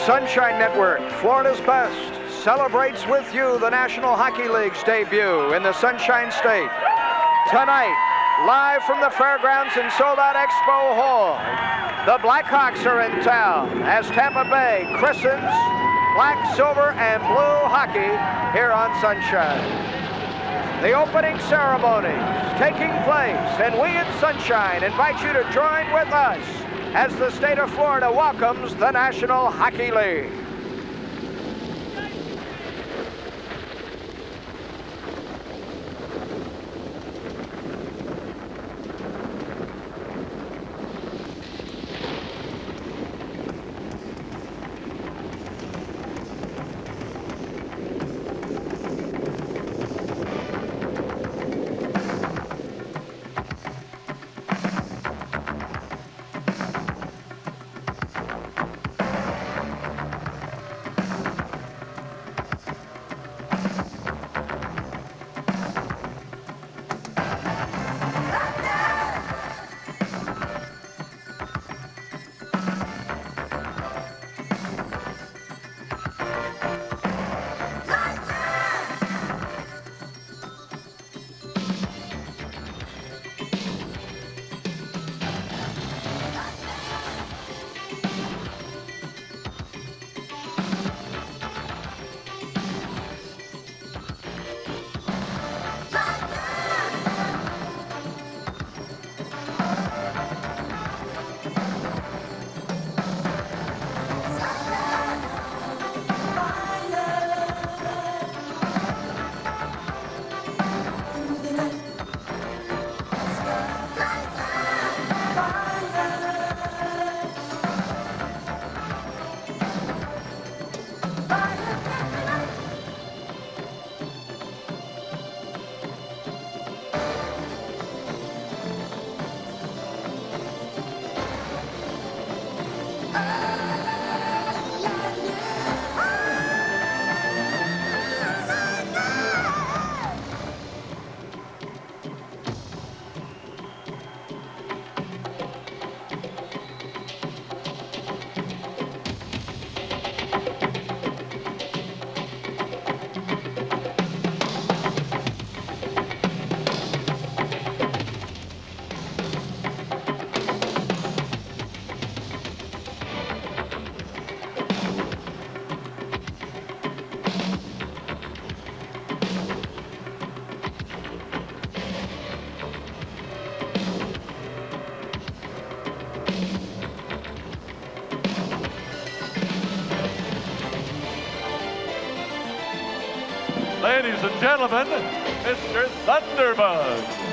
Sunshine Network, Florida's best, celebrates with you the National Hockey League's debut in the Sunshine State. Tonight, live from the fairgrounds in sold-out Expo Hall, the Blackhawks are in town as Tampa Bay christens black, silver, and blue hockey here on Sunshine. The opening ceremony is taking place, and we in Sunshine invite you to join with us as the state of Florida welcomes the National Hockey League. Ladies and gentlemen, Mr. Thunderbug.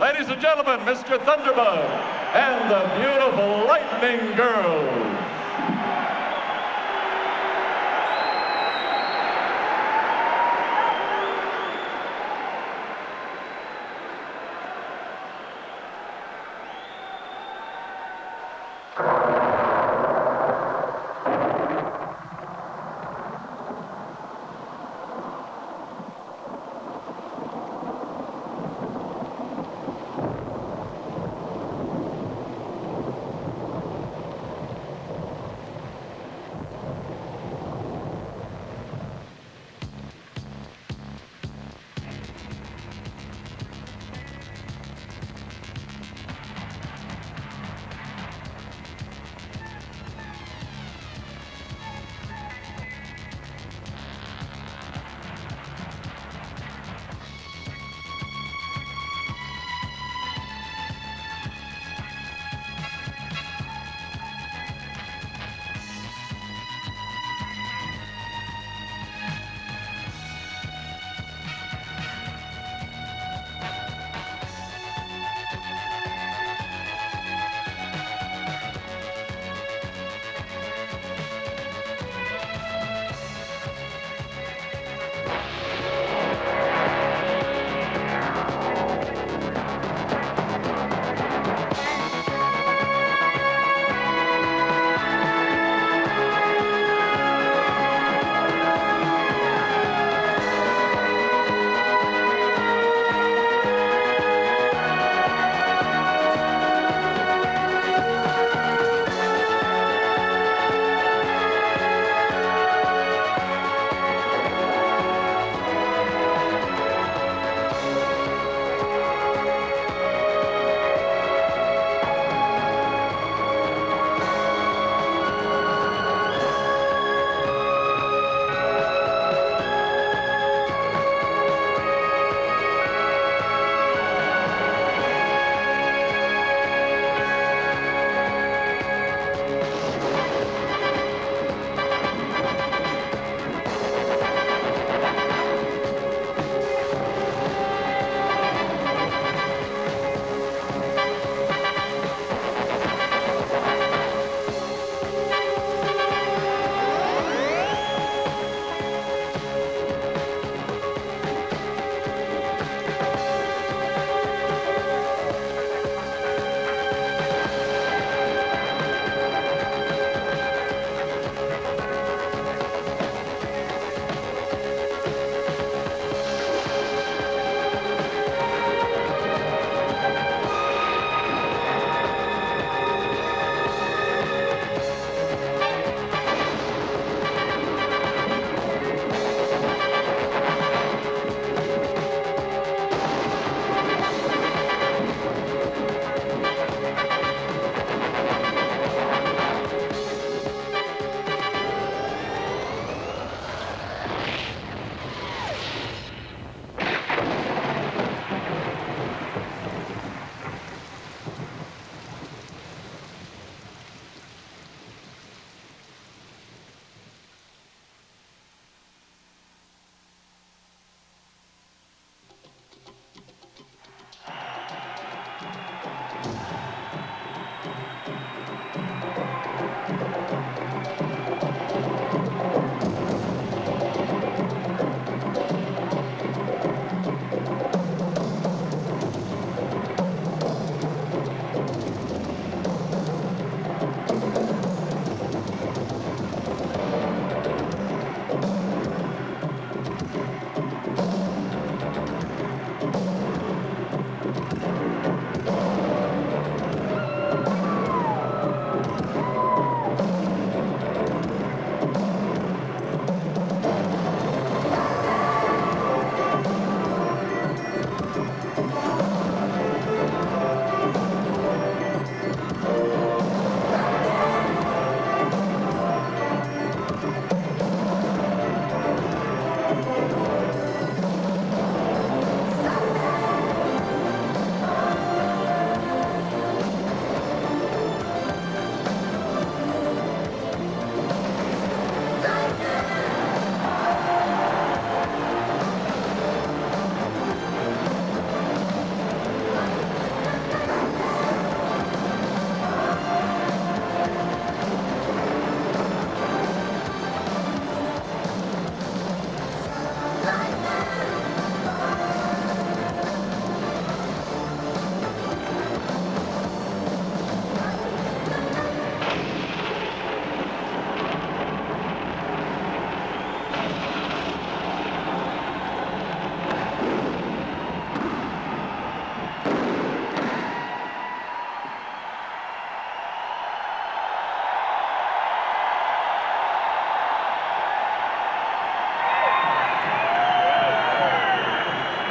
Ladies and gentlemen, Mr. Thunderbug and the beautiful Lightning Girl.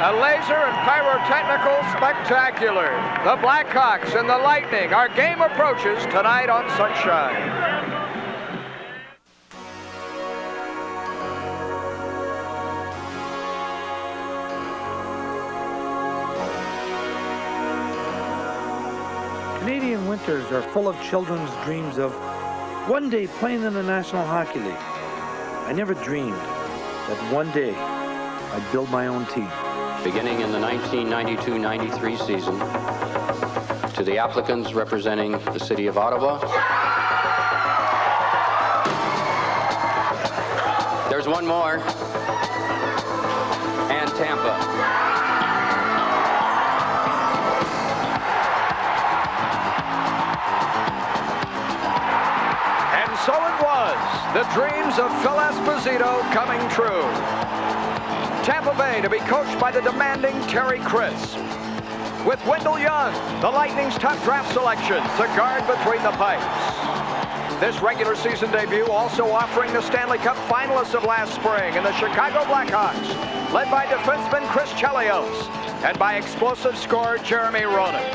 A laser and pyrotechnical spectacular. The Blackhawks and the Lightning. Our game approaches tonight on Sunshine. Canadian winters are full of children's dreams of one day playing in the National Hockey League. I never dreamed that one day I'd build my own team. Beginning in the 1992-93 season, to the applicants representing the city of Ottawa, there's one more, and Tampa. And so it was, the dreams of Phil Esposito coming true. Tampa Bay to be coached by the demanding Terry Crisp. With Wendell Young, the Lightning's top draft selection, to guard between the pipes. This regular season debut also offering the Stanley Cup finalists of last spring in the Chicago Blackhawks, led by defenseman Chris Chelios and by explosive scorer Jeremy Roenick.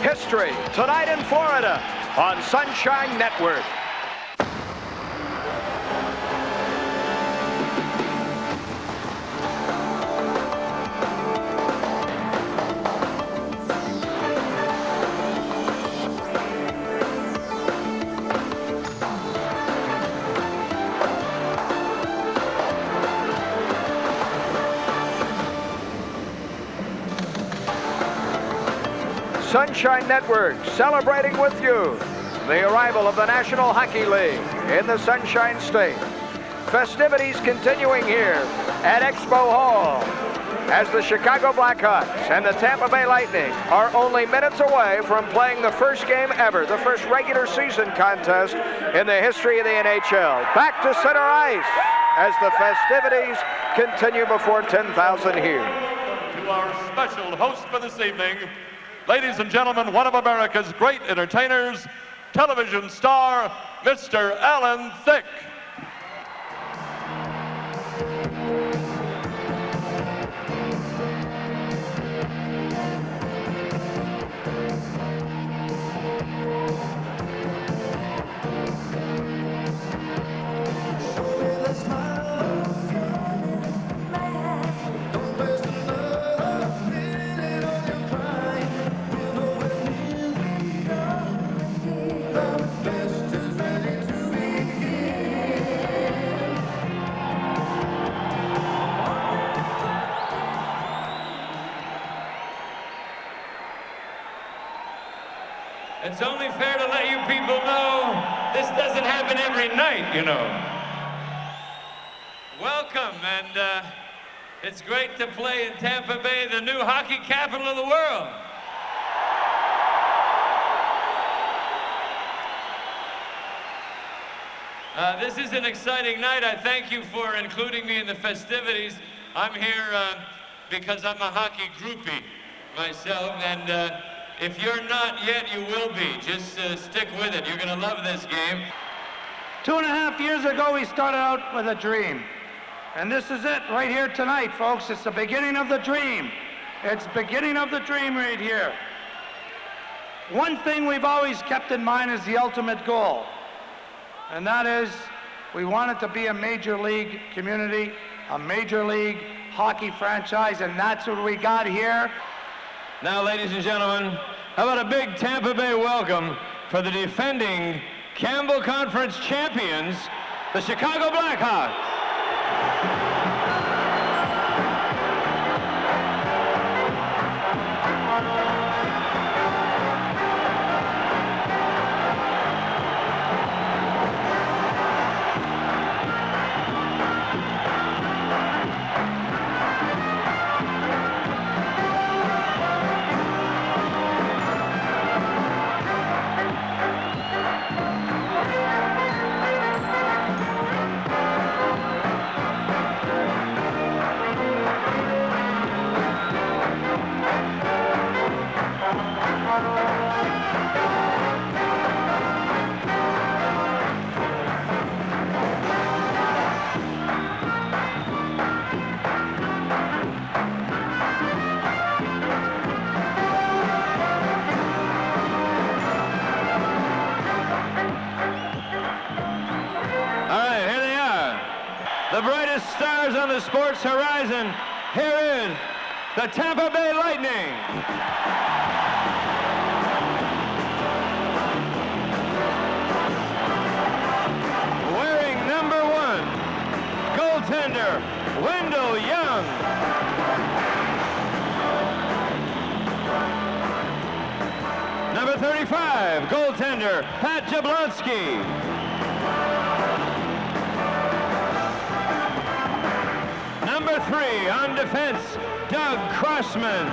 History tonight in Florida on Sunshine Network. Sunshine Network celebrating with you the arrival of the National Hockey League in the Sunshine State. Festivities continuing here at Expo Hall as the Chicago Blackhawks and the Tampa Bay Lightning are only minutes away from playing the first game ever, the first regular season contest in the history of the NHL. Back to center ice as the festivities continue before 10,000 here. To our special host for this evening, ladies and gentlemen, one of America's great entertainers, television star, Mr. Alan Thicke. It's only fair to let you people know this doesn't happen every night, you know. Welcome, and it's great to play in Tampa Bay, the new hockey capital of the world. This is an exciting night. I thank you for including me in the festivities. I'm here because I'm a hockey groupie myself, and if you're not yet, you will be. Just stick with it. You're going to love this game. 2.5 years ago, we started out with a dream. And this is it right here tonight, folks. It's the beginning of the dream. It's the beginning of the dream right here. One thing we've always kept in mind is the ultimate goal. And that is, we want it to be a major league community, a major league hockey franchise, and that's what we got here. Now, ladies and gentlemen, how about a big Tampa Bay welcome for the defending Campbell Conference champions, the Chicago Blackhawks. The brightest stars on the sports horizon. Here is the Tampa Bay Lightning. Wearing number 1, goaltender, Wendell Young. Number 35, goaltender, Pat Jablonski. Number 3 on defense, Doug Crossman.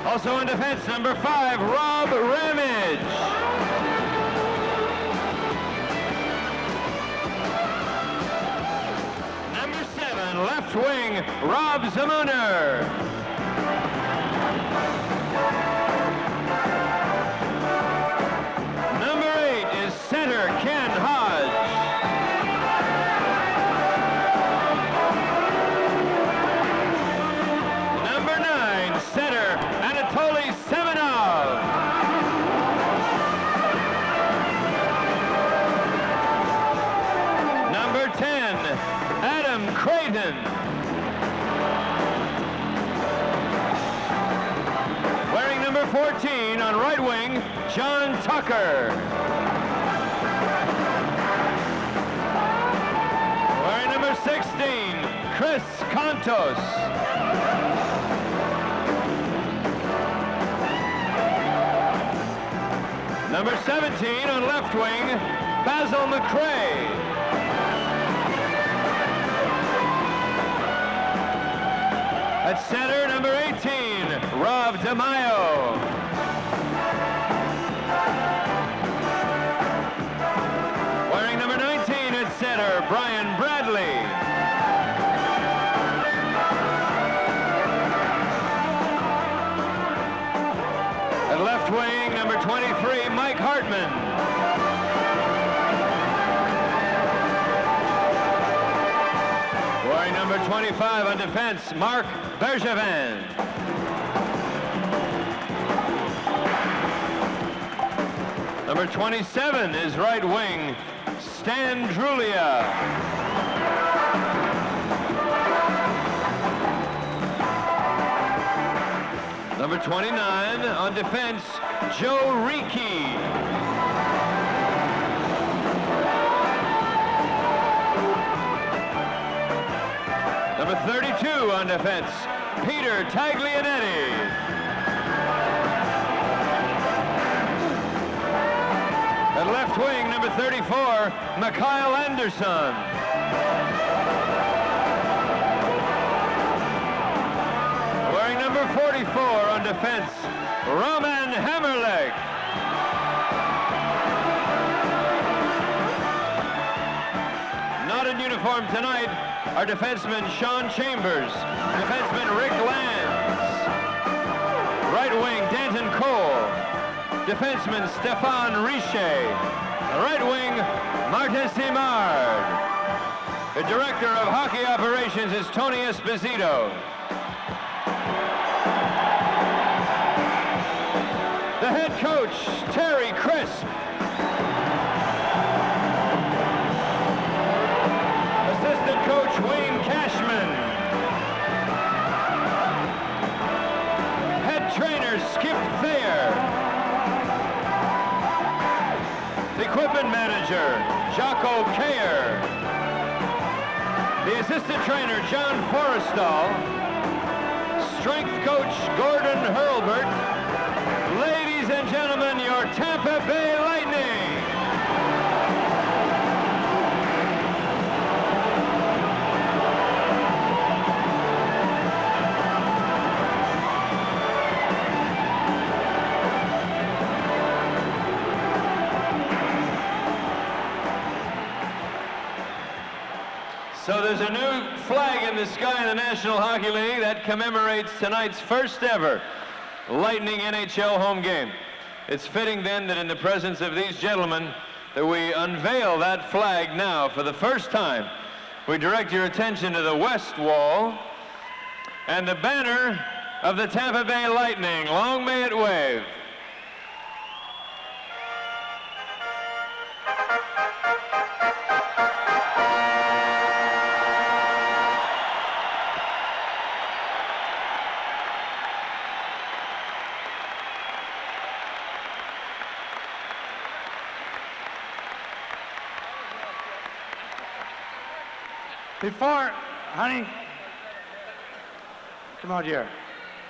Also on defense, number 5, Rob Ramage. Number 7, left wing, Rob Zamuner. Center, Ken Hodge. Number 9, center, Anatoly Semenov. Number 10, Adam Creighton. Wearing number 14 on right wing, John Tucker. Number 16, Chris Kontos. Number 17 on left wing, Basil McRae. At center, number 18, Rob DeMaio. Wearing number 19 at center, Brian Bradley. At left wing, number 23, Mike Hartman. Wearing number 25 on defense, Mark Bergevin. Number 27 is right wing, Stan Drulia. Number 29 on defense, Joe Ricci. Number 32 on defense, Peter Taglianetti. At left wing, number 34, Mikhail Anderson. Wearing number 44 on defense, Roman Hammerlich. Not in uniform tonight are defenseman Sean Chambers, defenseman Rick Lands, right wing Danton Cole, defenseman Stéphane Richer, right wing Martin Simard. The director of hockey operations is Tony Esposito. The head coach, Terry Crisp. Assistant coach, Wayne Cashman. Head trainer, Skip Thayer. The equipment manager, Jocko Kayer. The assistant trainer, John Forrestal. Strength coach, Gordon Hurlbert. Ladies and gentlemen, your Tampa Bay Lightning. So there's a new flag in the sky in the National Hockey League that commemorates tonight's first ever Lightning NHL home game. It's fitting then that in the presence of these gentlemen that we unveil that flag now for the first time. We direct your attention to the west wall and the banner of the Tampa Bay Lightning. Long may it wave. Before, honey, come out here.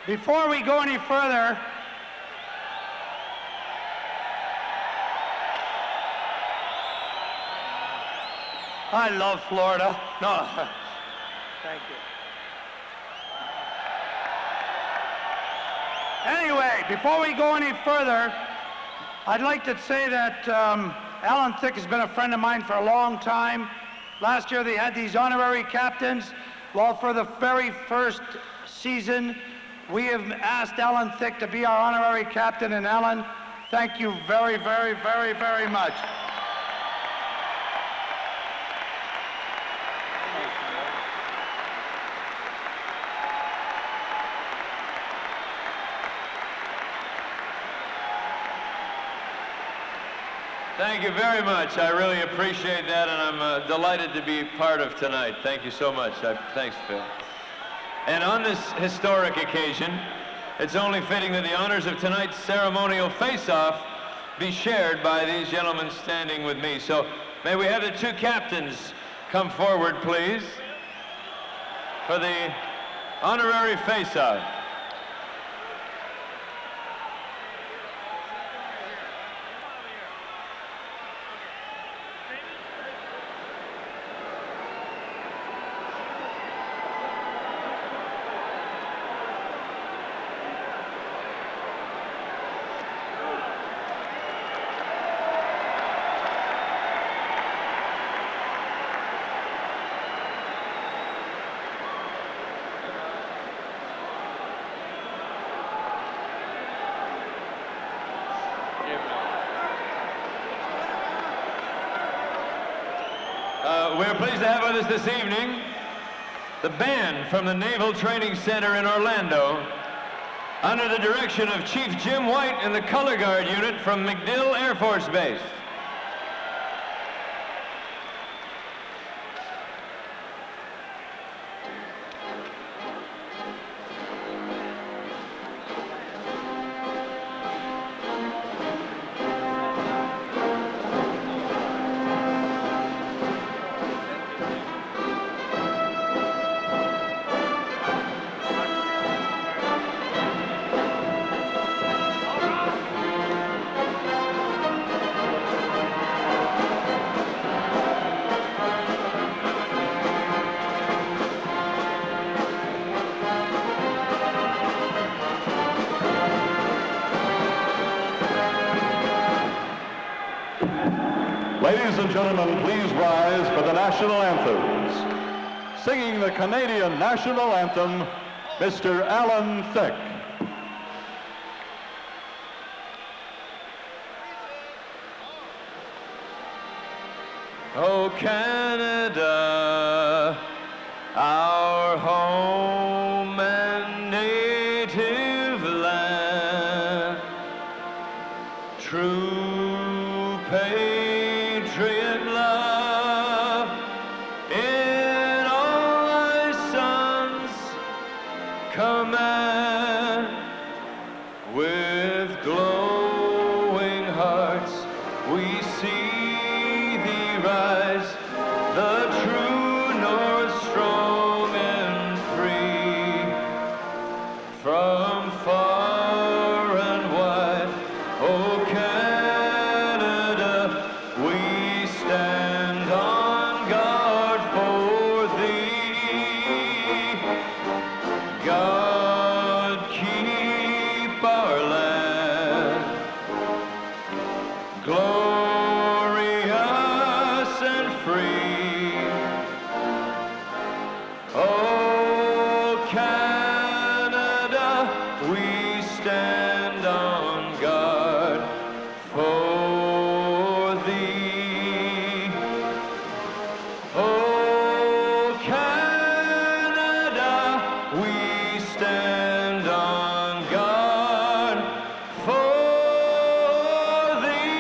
Before we go any further, I love Florida. No, thank you. Anyway, before we go any further, I'd like to say that Alan Thicke has been a friend of mine for a long time. Last year they had these honorary captains. Well, for the very first season, we have asked Alan Thicke to be our honorary captain, and Alan, thank you very, very, very, very much. Thank you very much. I really appreciate that, and I'm delighted to be part of tonight. Thank you so much. Thanks, Phil. And on this historic occasion, it's only fitting that the honors of tonight's ceremonial face-off be shared by these gentlemen standing with me. So may we have the two captains come forward, please, for the honorary face-off. We're pleased to have with us this evening the band from the Naval Training Center in Orlando under the direction of Chief Jim White and the Color Guard Unit from MacDill Air Force Base. Ladies and gentlemen, please rise for the national anthems. Singing the Canadian national anthem, Mr. Alan Thicke. Oh, Canada, our home and native land, true patriot love in all thy sons command. With glowing hearts we see thee rise, the true north strong and free. From far and wide, oh Canada, we stand on guard for thee. God keep our land glorious and free. Oh, Canada, we stand on guard for thee. Oh, Canada, we stand on guard for thee.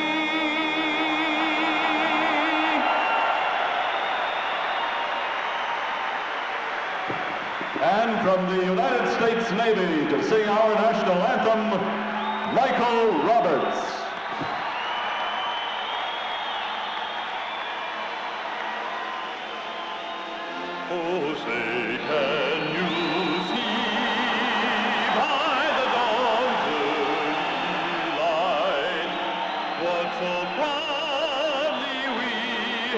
And from the United States Navy to sing our national anthem, Michael Roberts. Oh, say, can you see by the dawn's early light what so proudly we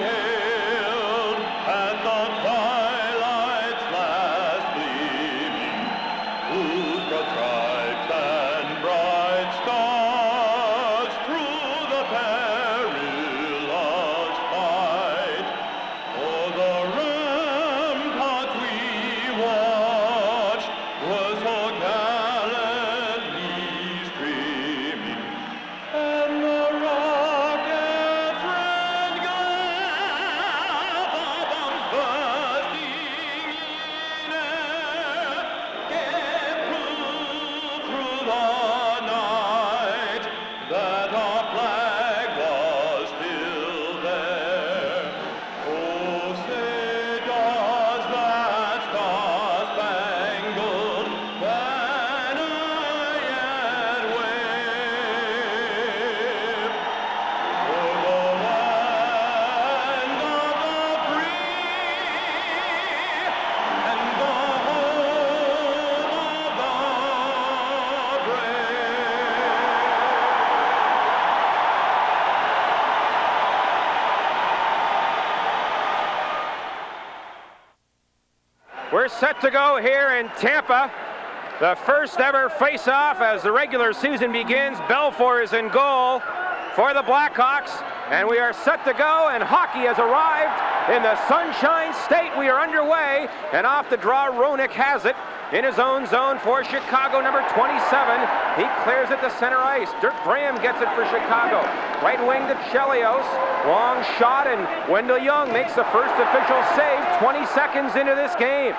hailed at the twilight's last gleaming, whose broad stripes and bright stars through the perilous fight o'er the rampart we watched was so gallantly streaming, and the rockets ran bombs bursting in air, gave proof through the night that our flag was still there. Oh, say does that star-spangled banner yet wave o'er the land of the free and the home of the brave? We're set to go here in Tampa. The first ever face-off as the regular season begins. Belfour is in goal for the Blackhawks, and we are set to go, and hockey has arrived in the Sunshine State. We are underway, and off the draw, Roenick has it in his own zone for Chicago, number 27. He clears it to center ice. Dirk Graham gets it for Chicago. Right wing to Chelios. Long shot, and Wendell Young makes the first official save 20 seconds into this game.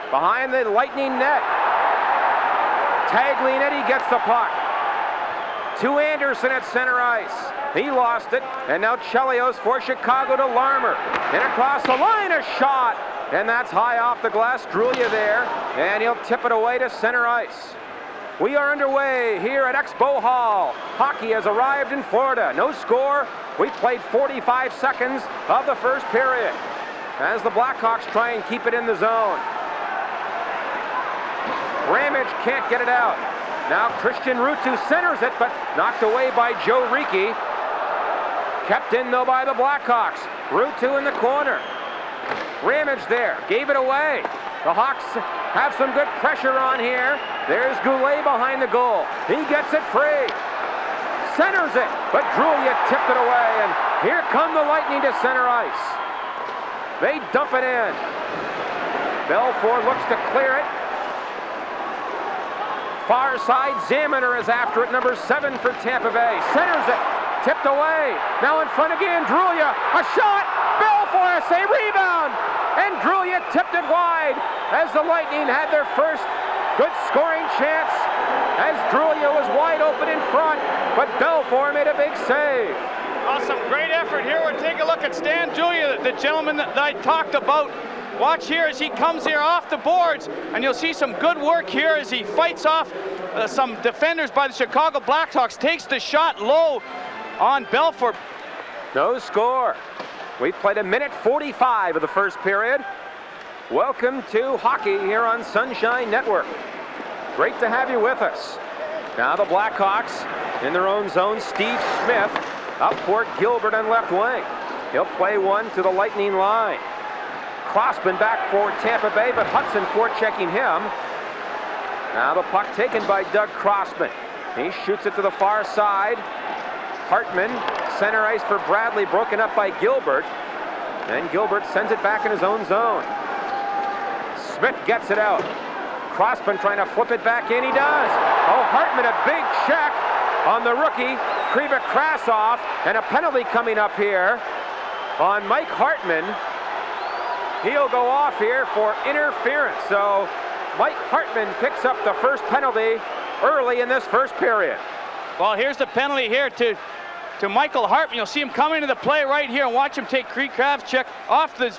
Behind the Lightning net, Taglianetti gets the puck. To Anderson at center ice. He lost it, and now Chelios for Chicago to Larmer. And across the line, a shot, and that's high off the glass. Strulia there, and he'll tip it away to center ice. We are underway here at Expo Hall. Hockey has arrived in Florida. No score. We played 45 seconds of the first period as the Blackhawks try and keep it in the zone. Ramage can't get it out. Now Christian Ruutu centers it, but knocked away by Joe Ricci. Kept in, though, by the Blackhawks. Ruutu in the corner. Ramage there, gave it away. The Hawks have some good pressure on here. There's Goulet behind the goal. He gets it free. Centers it, but Drulia tipped it away, and Here come the Lightning to center ice. They dump it in. Belfour looks to clear it. Far side, Zaminer is after it, number 7 for Tampa Bay. Centers it, tipped away. Now in front again, Drulia, a shot. Belfour, a save, rebound. And Drulia tipped it wide as the Lightning had their first good scoring chance as Drulia was wide open in front, but Belfour made a big save. Awesome, great effort here. We're taking a look at Stan Drulia, the gentleman that I talked about. Watch here as he comes here off the boards, and you'll see some good work here as he fights off some defenders by the Chicago Blackhawks, takes the shot low on Belfour. No score. We've played a minute 45 of the first period. Welcome to hockey here on Sunshine Network. Great to have you with us. Now the Blackhawks in their own zone. Steve Smith up for Gilbert on left wing. He'll play one to the Lightning line. Crossman back for Tampa Bay, but Hudson forechecking him. Now the puck taken by Doug Crossman. He shoots it to the far side. Hartman, center ice for Bradley, broken up by Gilbert. And Gilbert sends it back in his own zone. Smith gets it out. Crossman trying to flip it back in. He does. Oh, Hartman, a big check on the rookie, Kriva Krasov, and a penalty coming up here on Mike Hartman. He'll go off here for interference. So Mike Hartman picks up the first penalty early in this first period. Well, here's the penalty here to Michael Hartman. You'll see him come into the play right here and watch him take Kriva Krasov off the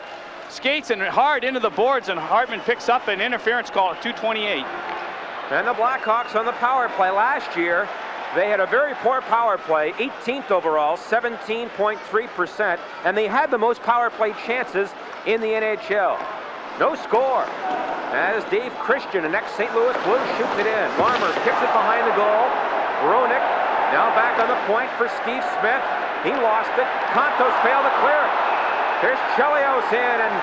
skates and hard into the boards, and Hartman picks up an interference call at 2:28. And the Blackhawks on the power play last year, they had a very poor power play, 18th overall, 17.3%, and they had the most power play chances in the NHL. No score as Dave Christian, an ex-St. Louis Blues, shoots it in. Larmer kicks it behind the goal. Roenick now back on the point for Steve Smith. He lost it. Contos failed to clear it. Here's Chelios in, and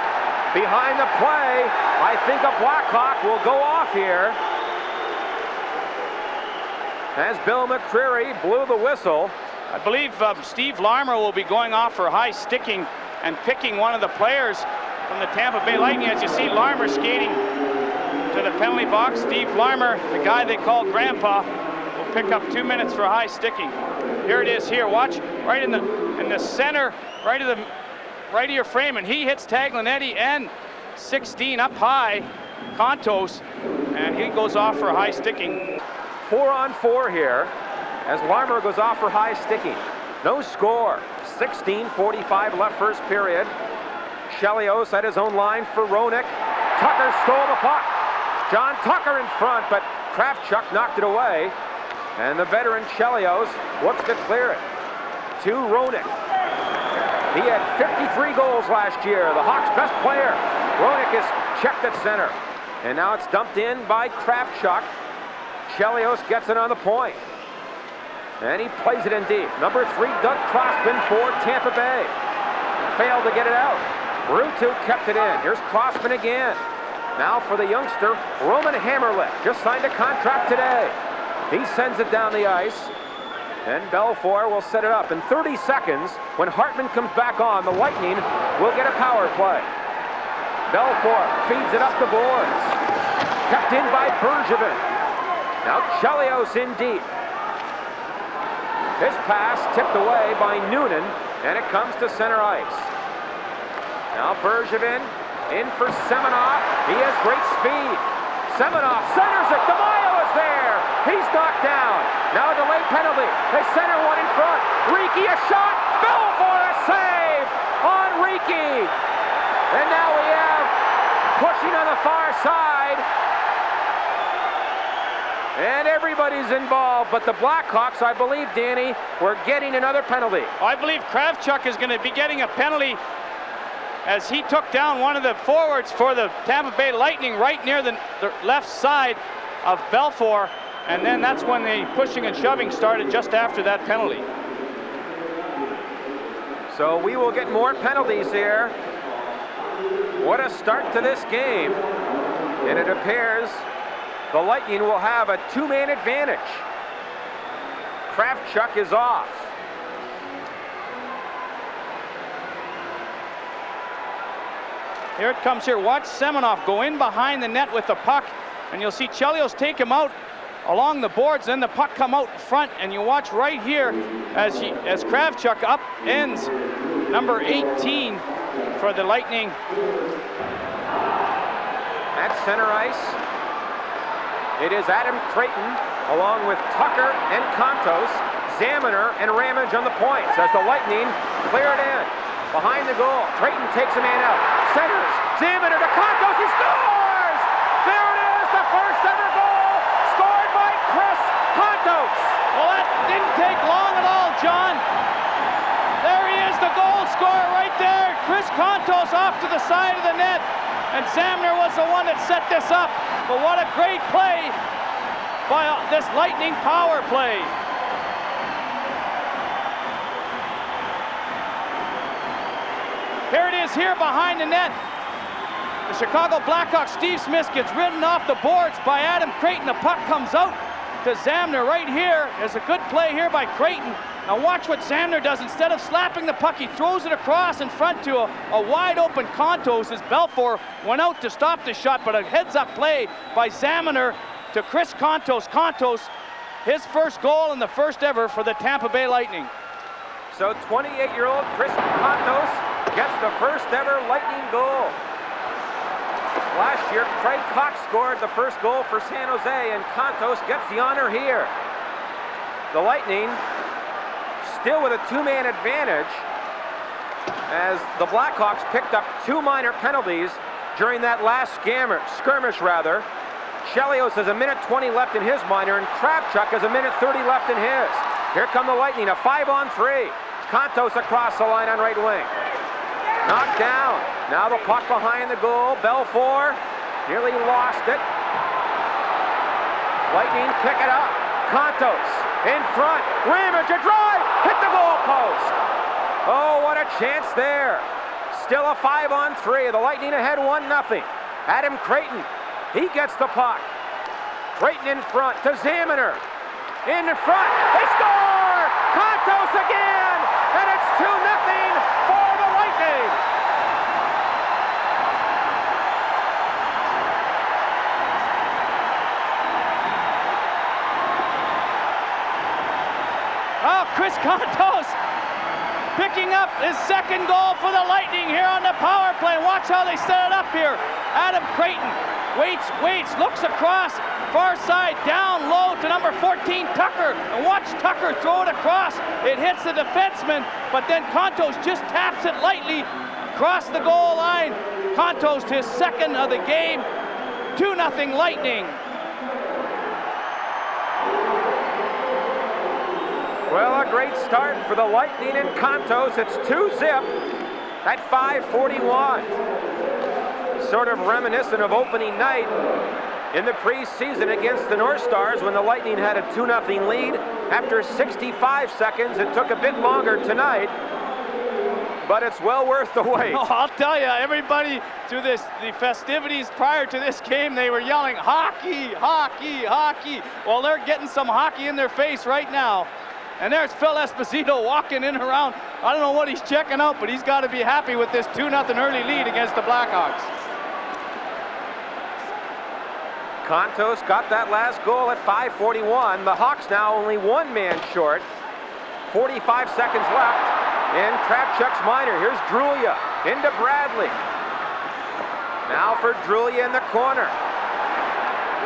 behind the play, I think a Blackhawk will go off here as Bill McCreary blew the whistle. I believe Steve Larmer will be going off for high sticking and picking one of the players from the Tampa Bay Lightning. As you see Larmer skating to the penalty box. Steve Larmer, the guy they call Grandpa, will pick up 2 minutes for high sticking. Here it is here. Watch right in the center, right of your frame, and he hits Taglianetti and 16 up high, Contos, and he goes off for high sticking. 4-on-4 here as Larmer goes off for high sticking. No score. 16:45 left first period. Chelios at his own line for Roenick. Tucker stole the puck. John Tucker in front, but Kravchuk knocked it away. And the veteran Chelios looks to clear it to Roenick. He had 53 goals last year, the Hawks' best player. Roenick is checked at center. And now it's dumped in by Kravchuk. Chelios gets it on the point. And he plays it in deep. Number 3, Doug Crossman for Tampa Bay. Failed to get it out. Ruutu kept it in. Here's Crossman again. Now for the youngster, Roman Hammerlick. Just signed a contract today. He sends it down the ice. And Belfour will set it up. In 30 seconds, when Hartman comes back on, the Lightning will get a power play. Belfour feeds it up the boards. Kept in by Bergevin. Now Chelios in deep. His pass tipped away by Noonan, and it comes to center ice. Now Bergevin in for Semenoff. He has great speed. Semenoff centers it. DeMaio is there. He's knocked down. Now a delayed penalty. They center one in front. Riki a shot. Belfour a save on Riki. And now we have pushing on the far side. And everybody's involved, but the Blackhawks, I believe, Danny, were getting another penalty. I believe Kravchuk is going to be getting a penalty as he took down one of the forwards for the Tampa Bay Lightning right near the left side of Belfour, and then that's when the pushing and shoving started just after that penalty. So we will get more penalties here. What a start to this game. And it appears the Lightning will have a two-man advantage. Kravchuk is off. Here it comes here. Watch Semenoff go in behind the net with the puck, and you'll see Chelios take him out along the boards, then the puck come out front, and you watch right here as Kravchuk upends number 18 for the Lightning. At center ice, it is Adam Creighton along with Tucker and Contos, Zaminer and Ramage on the points as the Lightning clear it in. Behind the goal, Creighton takes a man out, centers, Zaminer to Contos, he scores! There it is, the first ever goal, scored by Chris Contos. Well, that didn't take long at all, John. There he is, the goal scorer right there. Chris Contos off to the side of the net, and Zamner was the one that set this up. But what a great play by this Lightning power play. Here it is here behind the net. The Chicago Blackhawks, Steve Smith gets ridden off the boards by Adam Creighton. The puck comes out to Zamner right here. There's a good play here by Creighton. Now watch what Zamner does. Instead of slapping the puck, he throws it across in front to a wide open Contos as Belfour went out to stop the shot, but a heads-up play by Zamner to Chris Contos. Contos, his first goal and the first ever for the Tampa Bay Lightning. So 28-year-old Chris Contos gets the first ever Lightning goal. Last year, Craig Cox scored the first goal for San Jose, and Contos gets the honor here. The Lightning still with a two-man advantage as the Blackhawks picked up 2 minor penalties during that last skirmish. Chelios has a minute 20 left in his minor, and Kravchuk has a minute 30 left in his. Here come the Lightning, a 5-on-3. Contos across the line on right wing. Knocked down. Now the puck behind the goal. Belfour nearly lost it. Lightning pick it up. Contos in front. Ramage, a drive. Hit the goal post. Oh, what a chance there. Still a 5-on-3. The Lightning ahead 1-0. Adam Creighton, he gets the puck. Creighton in front to Zaminer. In front. They score! Contos again! And it's 2-0 for the Lightning. Oh, Chris Contos picking up his second goal for the Lightning here on the power play. Watch how they set it up here. Adam Creighton waits, looks across, far side, down low to number 14, Tucker. And watch Tucker throw it across. It hits the defenseman, but then Contos just taps it lightly across the goal line. Contos to his second of the game. 2-0 Lightning. Well, a great start for the Lightning and Contos. It's 2-0 at 5:41. Sort of reminiscent of opening night in the preseason against the North Stars when the Lightning had a 2-0 lead. After 65 seconds, it took a bit longer tonight, but it's well worth the wait. Oh, I'll tell you, everybody through the festivities prior to this game, they were yelling, hockey, hockey, hockey. Well, they're getting some hockey in their face right now. And there's Phil Esposito walking in and around. I don't know what he's checking out, but he's got to be happy with this 2-0 early lead against the Blackhawks. Contos got that last goal at 5:41. The Hawks now only 1 man short. 45 seconds left in Kravchuk's minor. Here's Drulia into Bradley. Now for Drulia in the corner.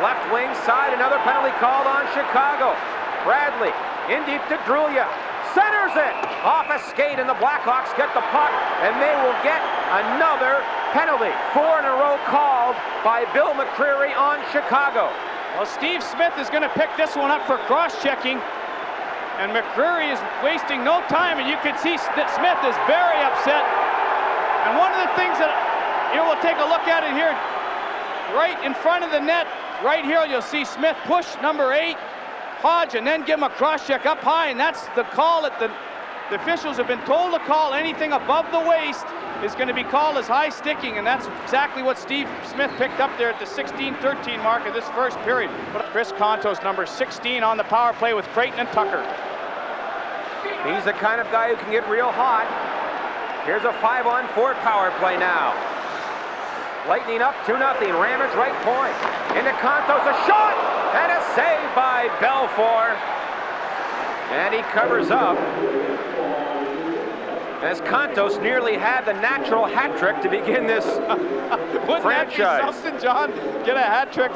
Left wing side, another penalty called on Chicago. Bradley in deep to Drulia. Centers it off a skate, and the Blackhawks get the puck, and they will get another penalty. 4 in a row called by Bill McCreary on Chicago. Well, Steve Smith is going to pick this one up for cross-checking, and McCreary is wasting no time, and you can see that Smith is very upset. And one of the things that, here we'll take a look at it here, right in front of the net, right here you'll see Smith push number 8, Hodge, and then give him a cross-check up high, and that's the call that the officials have been told to call. Anything above the waist is going to be called as high sticking, and that's exactly what Steve Smith picked up there at the 16-13 mark of this first period. But Chris Contos, number 16 on the power play with Creighton and Tucker. He's the kind of guy who can get real hot. Here's a 5-on-4 power play now. Lightning up 2-0. Ramage right point. Into Contos, a shot and a save by Belfour. And he covers up as Contos nearly had the natural hat trick to begin this franchise. That be something, John? Get a hat trick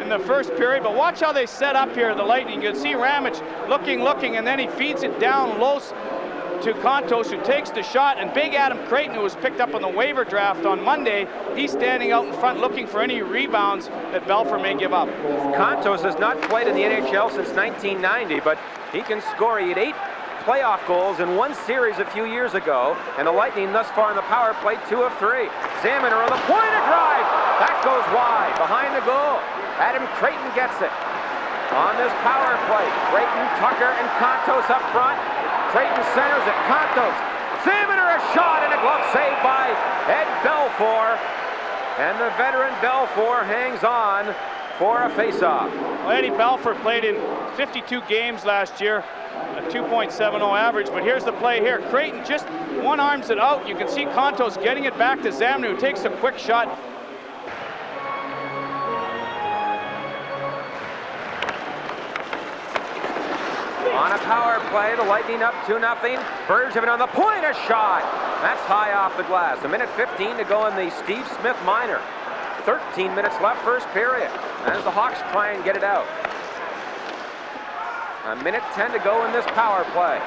in the first period, but watch how they set up here, the Lightning. You can see Ramage looking, and then he feeds it down low to Contos, who takes the shot, and big Adam Creighton, who was picked up on the waiver draft on Monday, he's standing out in front looking for any rebounds that Belfour may give up. Contos has not played in the NHL since 1990, but he can score. He had 8 playoff goals in one series a few years ago, and the Lightning thus far in the power play 2 of 3. Zaminer on the point, a drive. That goes wide, behind the goal. Adam Creighton gets it. On this power play, Creighton, Tucker, and Contos up front. Creighton centers it, Contos. Zaminer a shot and a glove save by Ed Belfour. And the veteran Belfour hangs on for a faceoff. Well, Eddie Belfour played in 52 games last year, a 2.70 average, but here's the play here. Creighton just one-arms it out. You can see Contos getting it back to Zamner, who takes a quick shot. On a power play, the Lightning up 2-0. Bergevin on the point, a shot. That's high off the glass. 1:15 to go in the Steve Smith minor. 13 minutes left, first period, as the Hawks try and get it out. 1:10 to go in this power play.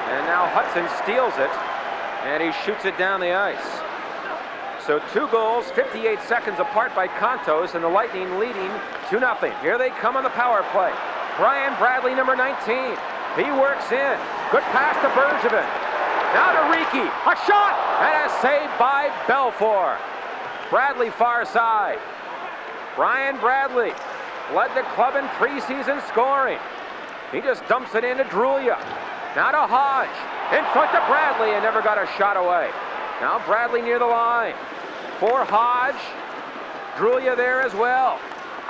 And now Hudson steals it, and he shoots it down the ice. So 2 goals, 58 seconds apart by Contos, and the Lightning leading 2-0. Here they come on the power play. Brian Bradley, number 19. He works in. Good pass to Bergevin. Now to Riki. A shot and a save by Belfour. Bradley far side. Brian Bradley led the club in preseason scoring. He just dumps it into Drulia. Now to Hodge. In front to Bradley and never got a shot away. Now Bradley near the line. For Hodge. Drulia there as well.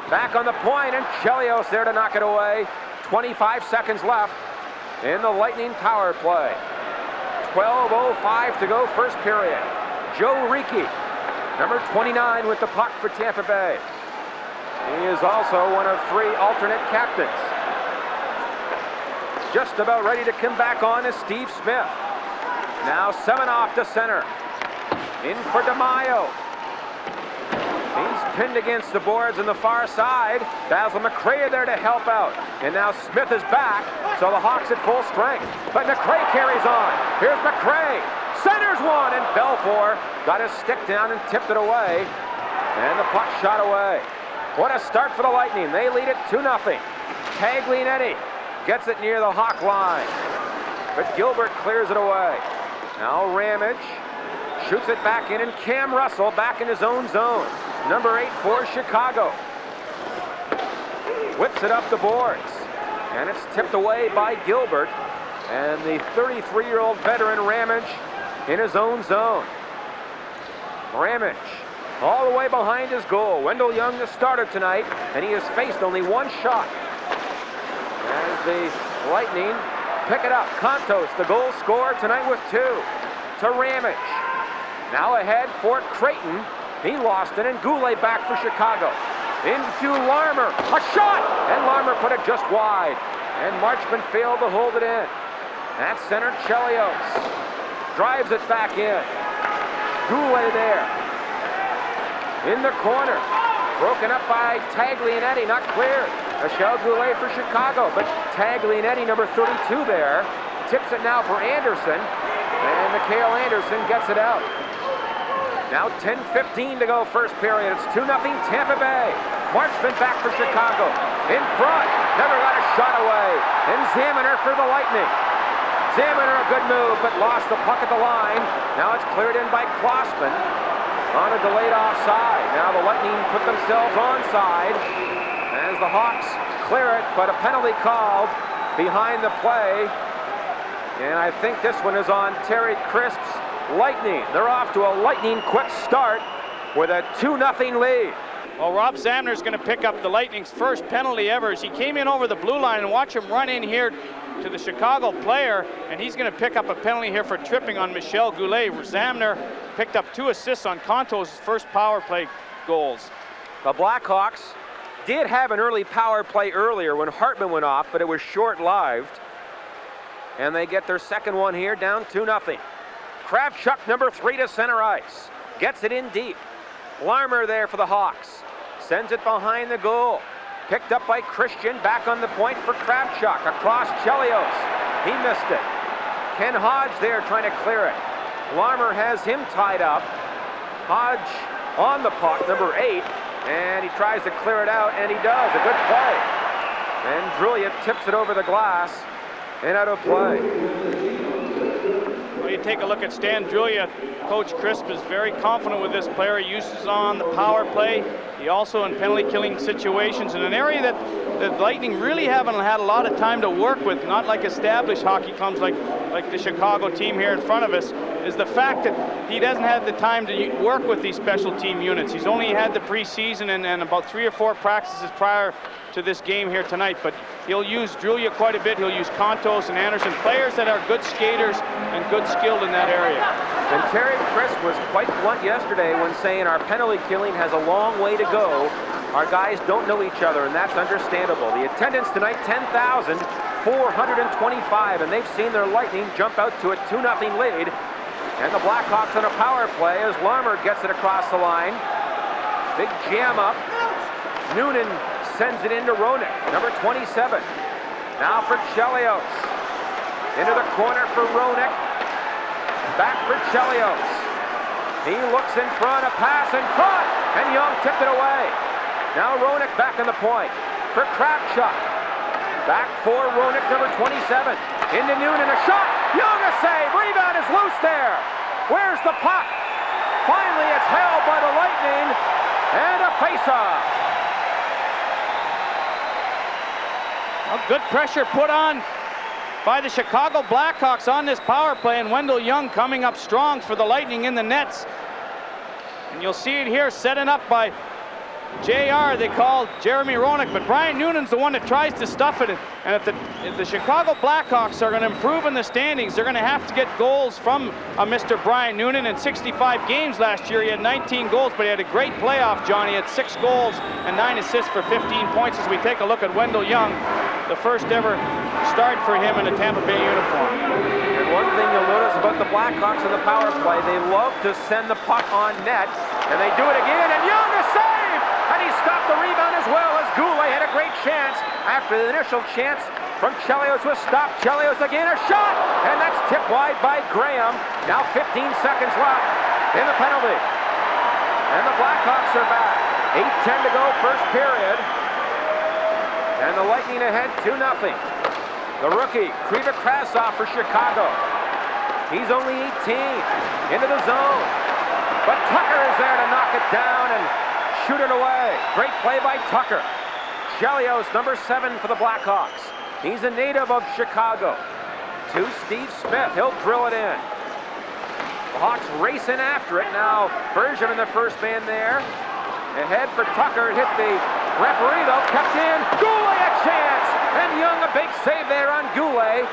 Back on the point, and Chelios there to knock it away. 25 seconds left in the Lightning power play. 12:05 to go, first period. Joe Riki, number 29 with the puck for Tampa Bay. He is also one of 3 alternate captains. Just about ready to come back on is Steve Smith. Now Semenoff to center. In for DeMaio. He's pinned against the boards on the far side. Basil McRae there to help out. And now Smith is back, so the Hawks at full strength. But McRae carries on. Here's McRae. Centers one, and Belfour got his stick down and tipped it away. And the puck shot away. What a start for the Lightning. They lead it 2-0. Taglianetti gets it near the Hawk line. But Gilbert clears it away. Now Ramage shoots it back in, and Cam Russell back in his own zone. Number 8 for Chicago. Whips it up the boards. And it's tipped away by Gilbert. And the 33-year-old veteran Ramage in his own zone. Ramage all the way behind his goal. Wendell Young the starter tonight, and he has faced only 1 shot. As the Lightning pick it up. Contos, the goal scorer tonight with 2. To Ramage. Now ahead for Creighton. He lost it, and Goulet back for Chicago. Into Larmer. A shot! And Larmer put it just wide. And Marchman failed to hold it in. At center, Chelios drives it back in. Goulet there. In the corner. Broken up by Taglianetti, not cleared. Michel Goulet for Chicago, but Taglianetti, number 32 there, tips it now for Anderson. And Mikhail Anderson gets it out. Now 10:15 to go, first period. It's 2-0 Tampa Bay. Marchman back for Chicago. In front, never got a shot away. And Zaminer for the Lightning. Zaminer a good move, but lost the puck at the line. Now it's cleared in by Klossman on a delayed offside. Now the Lightning put themselves onside as the Hawks clear it, but a penalty called behind the play. And I think this one is on Terry Crisp's Lightning. They're off to a lightning quick start with a 2-0 lead. Well, Rob Zamner's going to pick up the Lightning's first penalty ever as he came in over the blue line, and watch him run in here to the Chicago player, and he's going to pick up a penalty here for tripping on Michel Goulet. Zamner picked up 2 assists on Contos' first power play goals. The Blackhawks did have an early power play earlier when Hartman went off, but it was short-lived. And they get their second one here, down 2-0. Kravchuk, number 3, to center ice. Gets it in deep. Larmer there for the Hawks. Sends it behind the goal. Picked up by Christian, back on the point for Kravchuk. Across Chelios. He missed it. Ken Hodge there trying to clear it. Larmer has him tied up. Hodge on the puck, number 8. And he tries to clear it out, and he does. A good play. And Drulia tips it over the glass and out of play. Well, you take a look at Stan Drulia. Coach Crisp is very confident with this player. He uses on the power play. He also in penalty killing situations in an area that the Lightning really haven't had a lot of time to work with, not like established hockey clubs like the Chicago team here in front of us, is the fact that he doesn't have the time to work with these special team units. He's only had the preseason and about 3 or 4 practices prior to this game here tonight, but he'll use Drulia quite a bit. He'll use Kontos and Anderson, players that are good skaters and good skilled in that area. And Terry Crisp was quite blunt yesterday when saying our penalty killing has a long way to go. Our guys don't know each other, and that's understandable. The attendance tonight, 10,425, and they've seen their Lightning jump out to a 2-0 lead. And the Blackhawks on a power play as Larmer gets it across the line. Big jam up. Noonan sends it into Roenick, number 27. Now for Chelios. Into the corner for Roenick. Back for Chelios. He looks in front, a pass in front, and Young tipped it away. Now Roenick back on the point for Kravchuk. Back for Roenick, number 27. Into Noonan, a shot. Young, a save. Rebound is loose there. Where's the puck? Finally, it's held by the Lightning, and a face-off. A good pressure put on by the Chicago Blackhawks on this power play, and Wendell Young coming up strong for the Lightning in the nets. And you'll see it here, setting up by JR, they call Jeremy Roenick, but Brian Noonan's the one that tries to stuff it. And if the Chicago Blackhawks are going to improve in the standings, they're going to have to get goals from Mr. Brian Noonan. In 65 games last year, he had 19 goals, but he had a great playoff, Johnny. He had 6 goals and 9 assists for 15 points as we take a look at Wendell Young, the first ever start for him in a Tampa Bay uniform. And one thing you'll notice about the Blackhawks in the power play, they love to send the puck on net, and they do it again, and Young a save! And he stopped the rebound as well as Goulet had a great chance after the initial chance from Chelios was stopped. Chelios again, a shot, and that's tipped wide by Graham. Now 15 seconds left in the penalty. And the Blackhawks are back. 8:10 to go, first period. And the Lightning ahead 2-0. The rookie, Kriva Krasov for Chicago. He's only 18, into the zone. But Tucker is there to knock it down and shoot it away. Great play by Tucker. Chelios, number 7 for the Blackhawks. He's a native of Chicago. To Steve Smith, he'll drill it in. The Hawks racing after it. Now Bergeron in the first man there. Ahead for Tucker, hit the referee though, kept in. Goulet a chance, and Young a big save there on Goulet.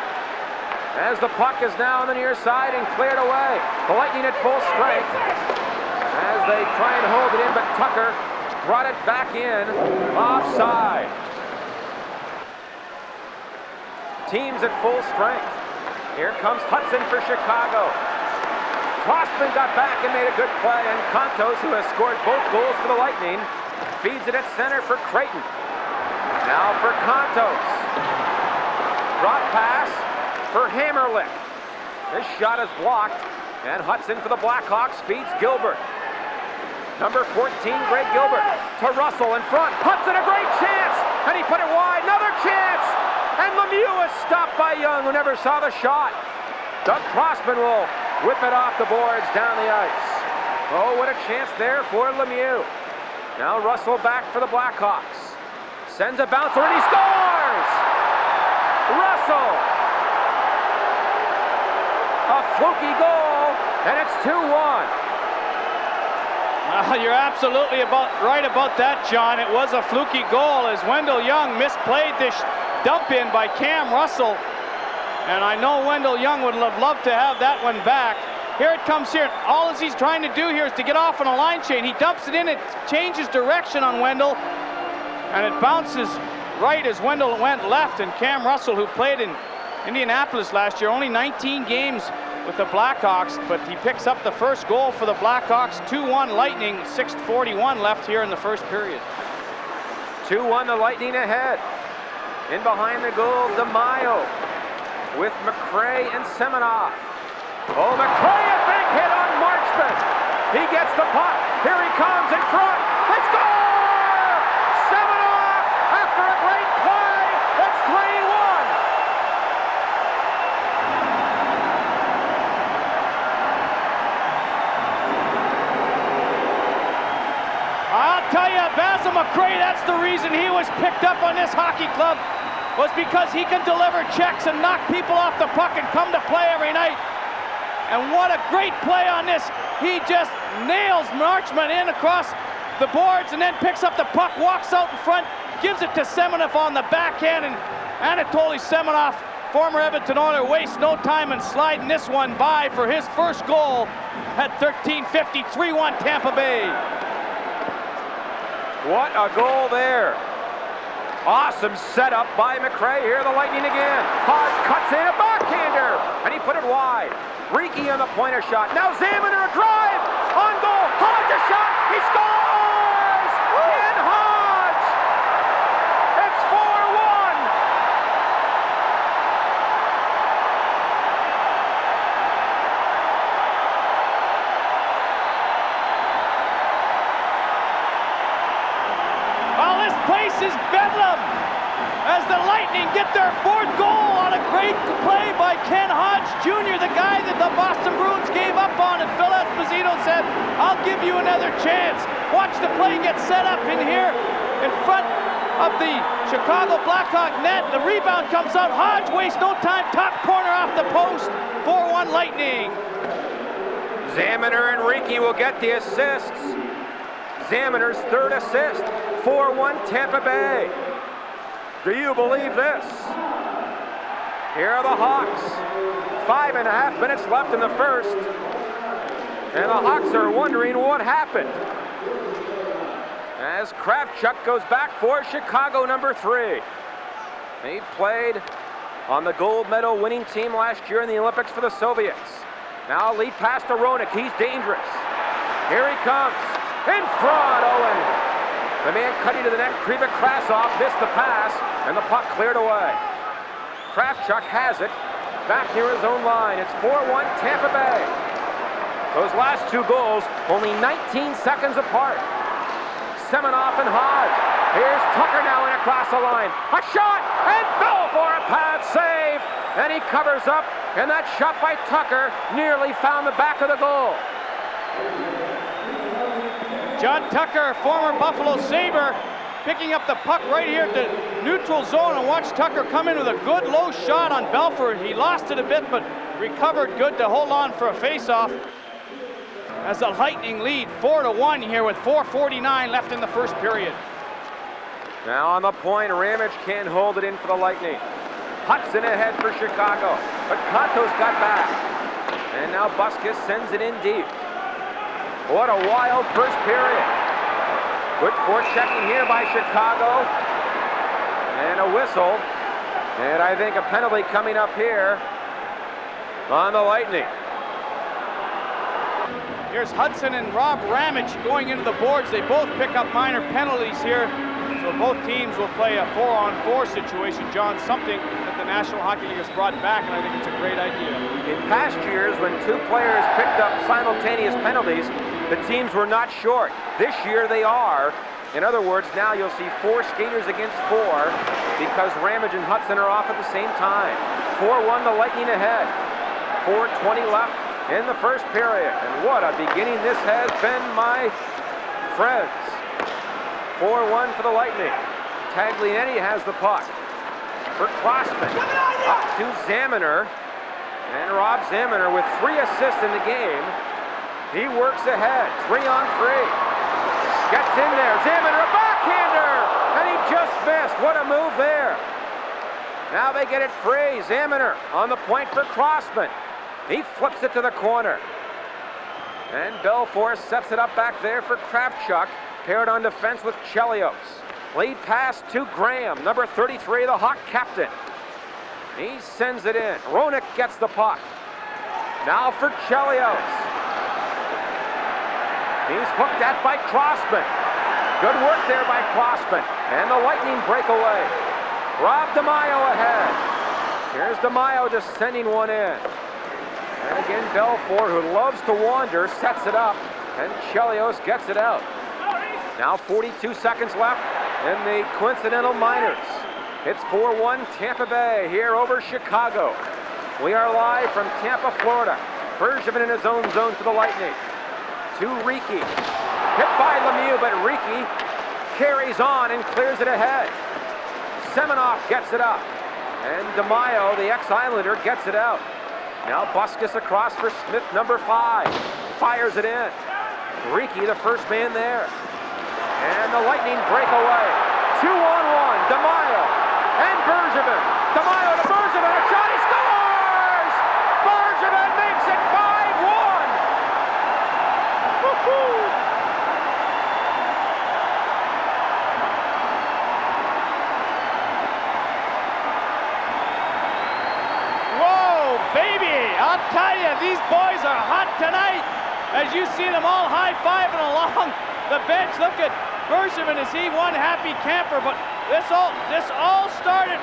As the puck is now on the near side and cleared away. The Lightning at full strength as they try and hold it in, but Tucker brought it back in offside. Teams at full strength. Here comes Hudson for Chicago. Crossman got back and made a good play, and Kontos, who has scored both goals for the Lightning, feeds it at center for Creighton. Now for Kontos. Drop pass for Hammerlick. This shot is blocked, and Hudson for the Blackhawks feeds Gilbert. Number 14, Greg Gilbert, to Russell in front. Hudson, a great chance, and he put it wide. Another chance, and Lemieux is stopped by Young, who never saw the shot. Doug Crossman will whip it off the boards down the ice. Oh, what a chance there for Lemieux. Now Russell back for the Blackhawks. Sends a bouncer, and he scores! Russell! A fluky goal, and it's 2-1. You're absolutely right about that, John. It was a fluky goal as Wendell Young misplayed this dump in by Cam Russell. And I know Wendell Young would have loved to have that one back. Here it comes here. All he's trying to do here is to get off on a line change. He dumps it in, it changes direction on Wendell, and it bounces right as Wendell went left. And Cam Russell, who played in Indianapolis last year, only 19 games with the Blackhawks, but he picks up the first goal for the Blackhawks. 2-1 Lightning, 6:41 left here in the first period. 2-1 the Lightning ahead. In behind the goal, DeMaio with McRae and Semenoff. Oh, McRae, a big hit on Marchment. He gets the puck. Here he comes in front. They score! Semenoff after a great play. It's 3-1. I'll tell you, Basil McRae, that's the reason he was picked up on this hockey club, was because he can deliver checks and knock people off the puck and come to play every night. And what a great play on this. He just nails Marchment in across the boards and then picks up the puck, walks out in front, gives it to Semenoff on the backhand, and Anatoly Semenoff, former Edmonton Oiler, wastes no time in sliding this one by for his first goal at 13:50, 3-1 Tampa Bay. What a goal there. Awesome setup by McRae. Here the Lightning again. Hodge cuts in a backhander, and he put it wide. Rieke on the pointer shot. Now Zamener a drive on goal. Hodge a shot. He scores! In Hodge! It's 4-1. Well, this place is bedlam as the Lightning get their fourth goal on a great play by Ken Hodge Jr., the guy that the Boston Bruins gave up on, and Phil Esposito said, I'll give you another chance. Watch the play get set up in here in front of the Chicago Blackhawk net. The rebound comes out. Hodge wastes no time. Top corner off the post. 4-1 Lightning. Zamener and Rieke will get the assists. Zamener's third assist. 4-1 Tampa Bay. Do you believe this? Here are the Hawks. 5.5 minutes left in the first. And the Hawks are wondering what happened. As Kravchuk goes back for Chicago number 3. He played on the gold medal winning team last year in the Olympics for the Soviets. Now lead pass to Roenick. He's dangerous. Here he comes. In front, Owen. The man cutting to the net, Kriva Krasov missed the pass, and the puck cleared away. Kravchuk has it, back near his own line. It's 4-1 Tampa Bay. Those last two goals, only 19 seconds apart. Semenoff and Hodge. Here's Tucker now in across the line. A shot, and Bell for a pad save. And he covers up, and that shot by Tucker nearly found the back of the goal. John Tucker, former Buffalo Sabre, picking up the puck right here at the neutral zone, and watch Tucker come in with a good low shot on Belford. He lost it a bit, but recovered good to hold on for a face-off. As the Lightning lead 4-1 here with 4:49 left in the first period. Now on the point, Ramage can't hold it in for the Lightning. Hudson ahead for Chicago, but Kanto's got back. And now Busquets sends it in deep. What a wild first period. Good forechecking here by Chicago. And a whistle. And I think a penalty coming up here on the Lightning. Here's Hudson and Rob Ramage going into the boards. They both pick up minor penalties here. So both teams will play a 4-on-4 situation. John, something that the National Hockey League has brought back, and I think it's a great idea. In past years, when two players picked up simultaneous penalties, the teams were not short. This year they are. In other words, now you'll see 4 skaters against 4 because Ramage and Hudson are off at the same time. 4-1 the Lightning ahead. 4:20 left in the first period. And what a beginning this has been, my friends. 4-1 for the Lightning. Taglianetti has the puck for Klossman. Up to Zamener. And Rob Zamener with 3 assists in the game. He works ahead, 3-on-3. Gets in there, Zamener, a backhander! And he just missed, what a move there. Now they get it free, Zamener on the point for Klossman. He flips it to the corner. And Belfour sets it up back there for Kravchuk. Paired on defense with Chelios. Lead pass to Graham, number 33, the Hawk captain. He sends it in. Roenick gets the puck. Now for Chelios. He's hooked at by Crossman. Good work there by Crossman. And the Lightning break away. Rob DeMaio ahead. Here's DeMaio just sending one in. And again, Belfour, who loves to wander, sets it up. And Chelios gets it out. Now 42 seconds left in the Coincidental Miners. It's 4-1 Tampa Bay here over Chicago. We are live from Tampa, Florida. Bergevin in his own zone for the Lightning. To Riki. Hit by Lemieux, but Riki carries on and clears it ahead. Semenoff gets it up. And DeMaio, the ex-Islander, gets it out. Now Buskus across for Smith, number 5. Fires it in. Riki, the first man there. And the Lightning break away. 2-on-1, DeMaio and Bergevin. DeMaio to Bergevin, a shot, he scores! Bergevin makes it 5-1! Woo-hoo! Whoa, baby! I'll tell you, these boys are hot tonight. As you see them all high-fiving along the bench. Look at Bergevin, is he one happy camper? But this all started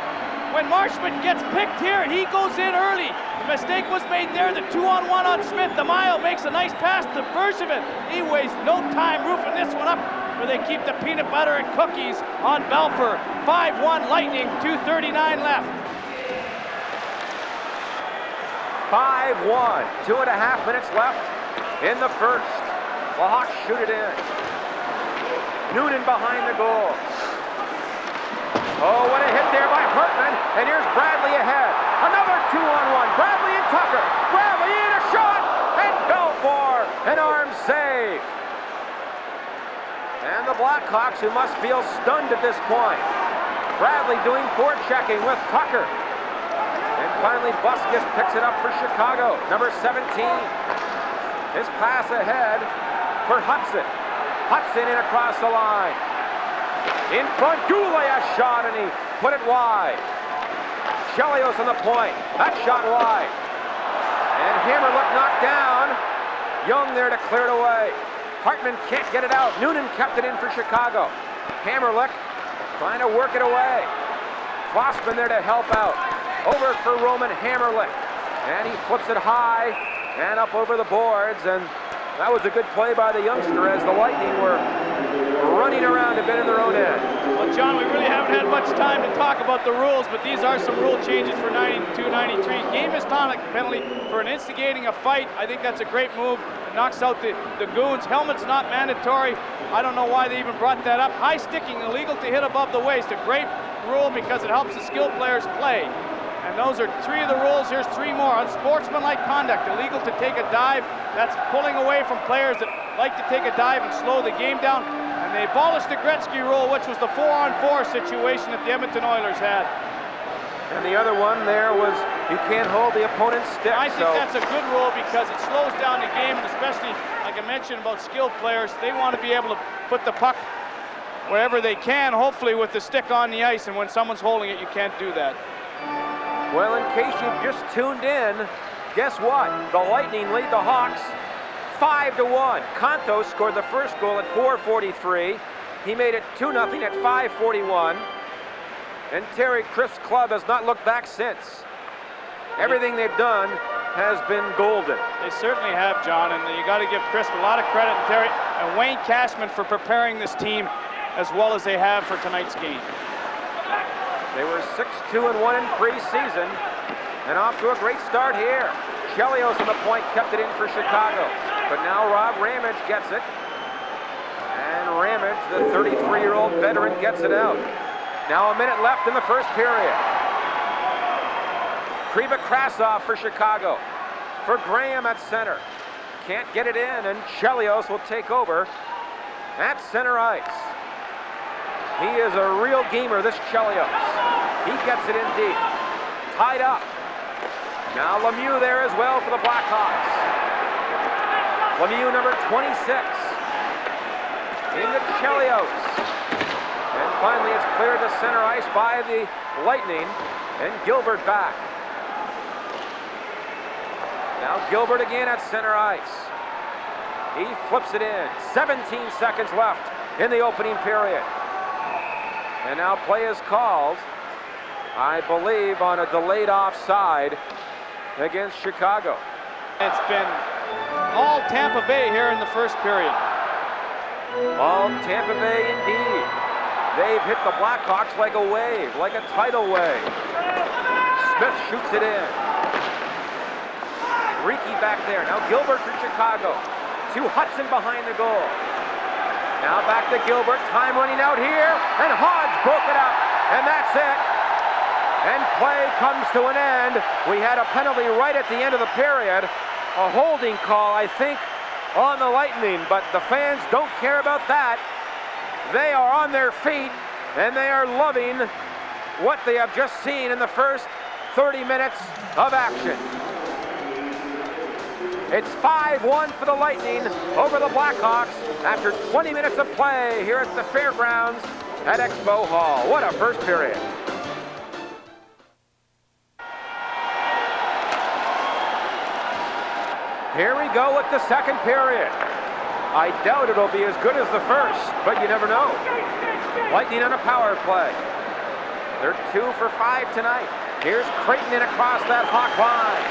when Marchment gets picked here. He goes in early. The mistake was made there. The 2-on-1 on Smith. DeMaio makes a nice pass to Bergevin. He wastes no time roofing this one up, where they keep the peanut butter and cookies on Belfour. 5-1 Lightning, 2:39 left. 5-1, 2.5 minutes left in the first. The Hawks shoot it in. Noonan behind the goal. Oh, what a hit there by Hartman. And here's Bradley ahead. Another 2-on-1. Bradley and Tucker. Bradley in a shot. And Belfour, an arm save. And the Blackhawks, who must feel stunned at this point. Bradley doing forechecking with Tucker. And finally, Buskus picks it up for Chicago. Number 17. His pass ahead for Hudson. Hudson in across the line. In front, Goulet a shot, and he put it wide. Chelios on the point. That shot wide. And Hammerlick knocked down. Young there to clear it away. Hartman can't get it out. Noonan kept it in for Chicago. Hammerlick trying to work it away. Crossman there to help out. Over for Roman Hammerlick. And he flips it high and up over the boards, and that was a good play by the youngster as the Lightning were running around a bit in their own end. Well, John, we really haven't had much time to talk about the rules, but these are some rule changes for 92-93. Game misconduct penalty for an instigating a fight. I think that's a great move. It knocks out the goons. Helmet's not mandatory. I don't know why they even brought that up. High sticking, illegal to hit above the waist. A great rule because it helps the skilled players play. And those are 3 of the rules. Here's 3 more. Unsportsmanlike conduct, illegal to take a dive. That's pulling away from players that like to take a dive and slow the game down. And they abolished the Gretzky rule, which was the 4-on-4 situation that the Edmonton Oilers had. And the other one there was you can't hold the opponent's stick. I think that's a good rule because it slows down the game, and especially, like I mentioned about skilled players, they want to be able to put the puck wherever they can, hopefully with the stick on the ice, and when someone's holding it, you can't do that. Well, in case you've just tuned in, guess what? The Lightning lead the Hawks 5-1. Conto scored the first goal at 4:43. He made it 2-0 at 5:41. And Terry Crisp's club has not looked back since. Everything they've done has been golden. They certainly have, John, and you got to give Crisp a lot of credit, and Terry and Wayne Cashman for preparing this team as well as they have for tonight's game. They were 6-2-1 in preseason, and off to a great start here. Chelios on the point kept it in for Chicago, but now Rob Ramage gets it, and Ramage, the 33-year-old veteran, gets it out. Now a minute left in the first period. Kriva Krasov for Chicago, for Graham at center. Can't get it in, and Chelios will take over at center ice. He is a real gamer, this Chelios. He gets it in deep. Tied up. Now Lemieux there as well for the Blackhawks. Lemieux, number 26. Into Chelios. And finally, it's cleared to center ice by the Lightning. And Gilbert back. Now Gilbert again at center ice. He flips it in. 17 seconds left in the opening period. And now play is called, I believe, on a delayed offside against Chicago. It's been all Tampa Bay here in the first period. All Tampa Bay indeed. They've hit the Blackhawks like a wave, like a tidal wave. Smith shoots it in. Ricky back there. Now Gilbert for Chicago. To Hudson behind the goal. Now back to Gilbert. Time running out here. And Hodge broke it up. And that's it. And play comes to an end. We had a penalty right at the end of the period. A holding call, I think, on the Lightning. But the fans don't care about that. They are on their feet, and they are loving what they have just seen in the first 30 minutes of action. It's 5-1 for the Lightning over the Blackhawks after 20 minutes of play here at the Fairgrounds at Expo Hall. What a first period. Here we go with the second period. I doubt it'll be as good as the first, but you never know. Lightning on a power play. They're 2 for 5 tonight. Here's Creighton in across that Hawk line.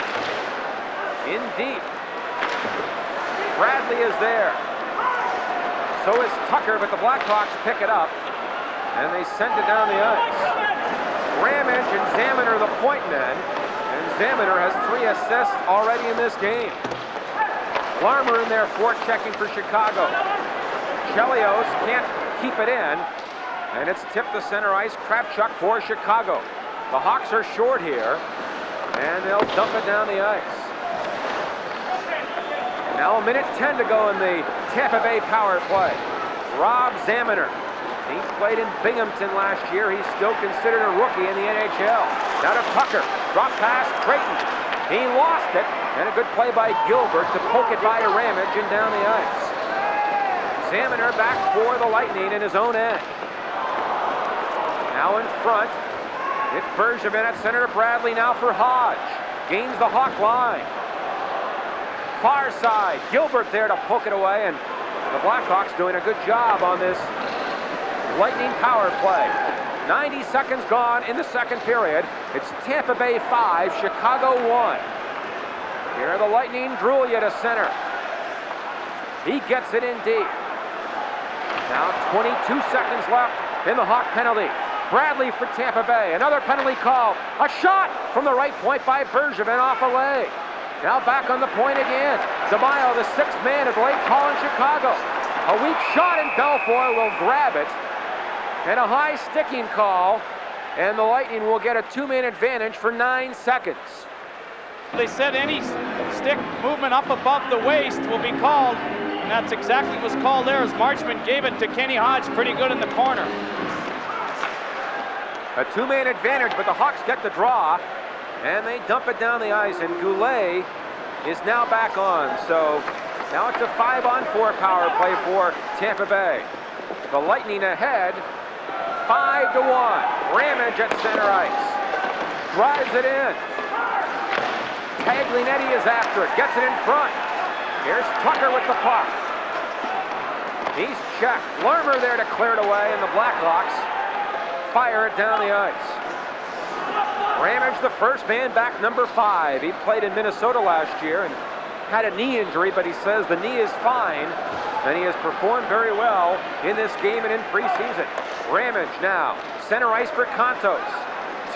In deep. Bradley is there. So is Tucker, but the Blackhawks pick it up, and they send it down the ice. Ramage and Zaminer the point men, and Zaminer has 3 assists already in this game. Larmer in there forechecking for Chicago. Chelios can't keep it in, and it's tipped to center ice. Kravchuk for Chicago. The Hawks are short here, and they'll dump it down the ice. Now a minute 10 to go in the Tampa Bay power play. Rob Zaminer. He played in Binghamton last year. He's still considered a rookie in the NHL. Now to Tucker. Drop pass, Creighton. He lost it, and a good play by Gilbert to poke it by Ramage and down the ice. Zaminer back for the Lightning in his own end. Now in front, it's Bergevin at center to Bradley now for Hodge. Gains the Hawk line. Far side, Gilbert there to poke it away, and the Blackhawks doing a good job on this Lightning power play. 90 seconds gone in the second period. It's Tampa Bay 5, Chicago 1. Here the Lightning, Drulia to center. He gets it in deep. Now 22 seconds left in the Hawk penalty. Bradley for Tampa Bay, another penalty call. A shot from the right point by Bergevin off a leg. Now back on the point again. DeMaio, the 6th man of Lake Hall in Chicago. A weak shot, and Belfour will grab it. And a high sticking call, and the Lightning will get a 2-man advantage for 9 seconds. They said any stick movement up above the waist will be called, and that's exactly what was called there as Marchment gave it to Kenny Hodge pretty good in the corner. A 2-man advantage, but the Hawks get the draw, and they dump it down the ice, and Goulet is now back on. So now it's a 5-on-4 power play for Tampa Bay. The Lightning ahead, 5-1. Ramage at center ice. Drives it in. Taglinetti is after it. Gets it in front. Here's Tucker with the puck. He's checked. Larmer there to clear it away, and the Blackhawks fire it down the ice. Ramage, the first man back, number 5. He played in Minnesota last year and had a knee injury, but he says the knee is fine, and he has performed very well in this game and in preseason. Ramage now, center ice for Contos.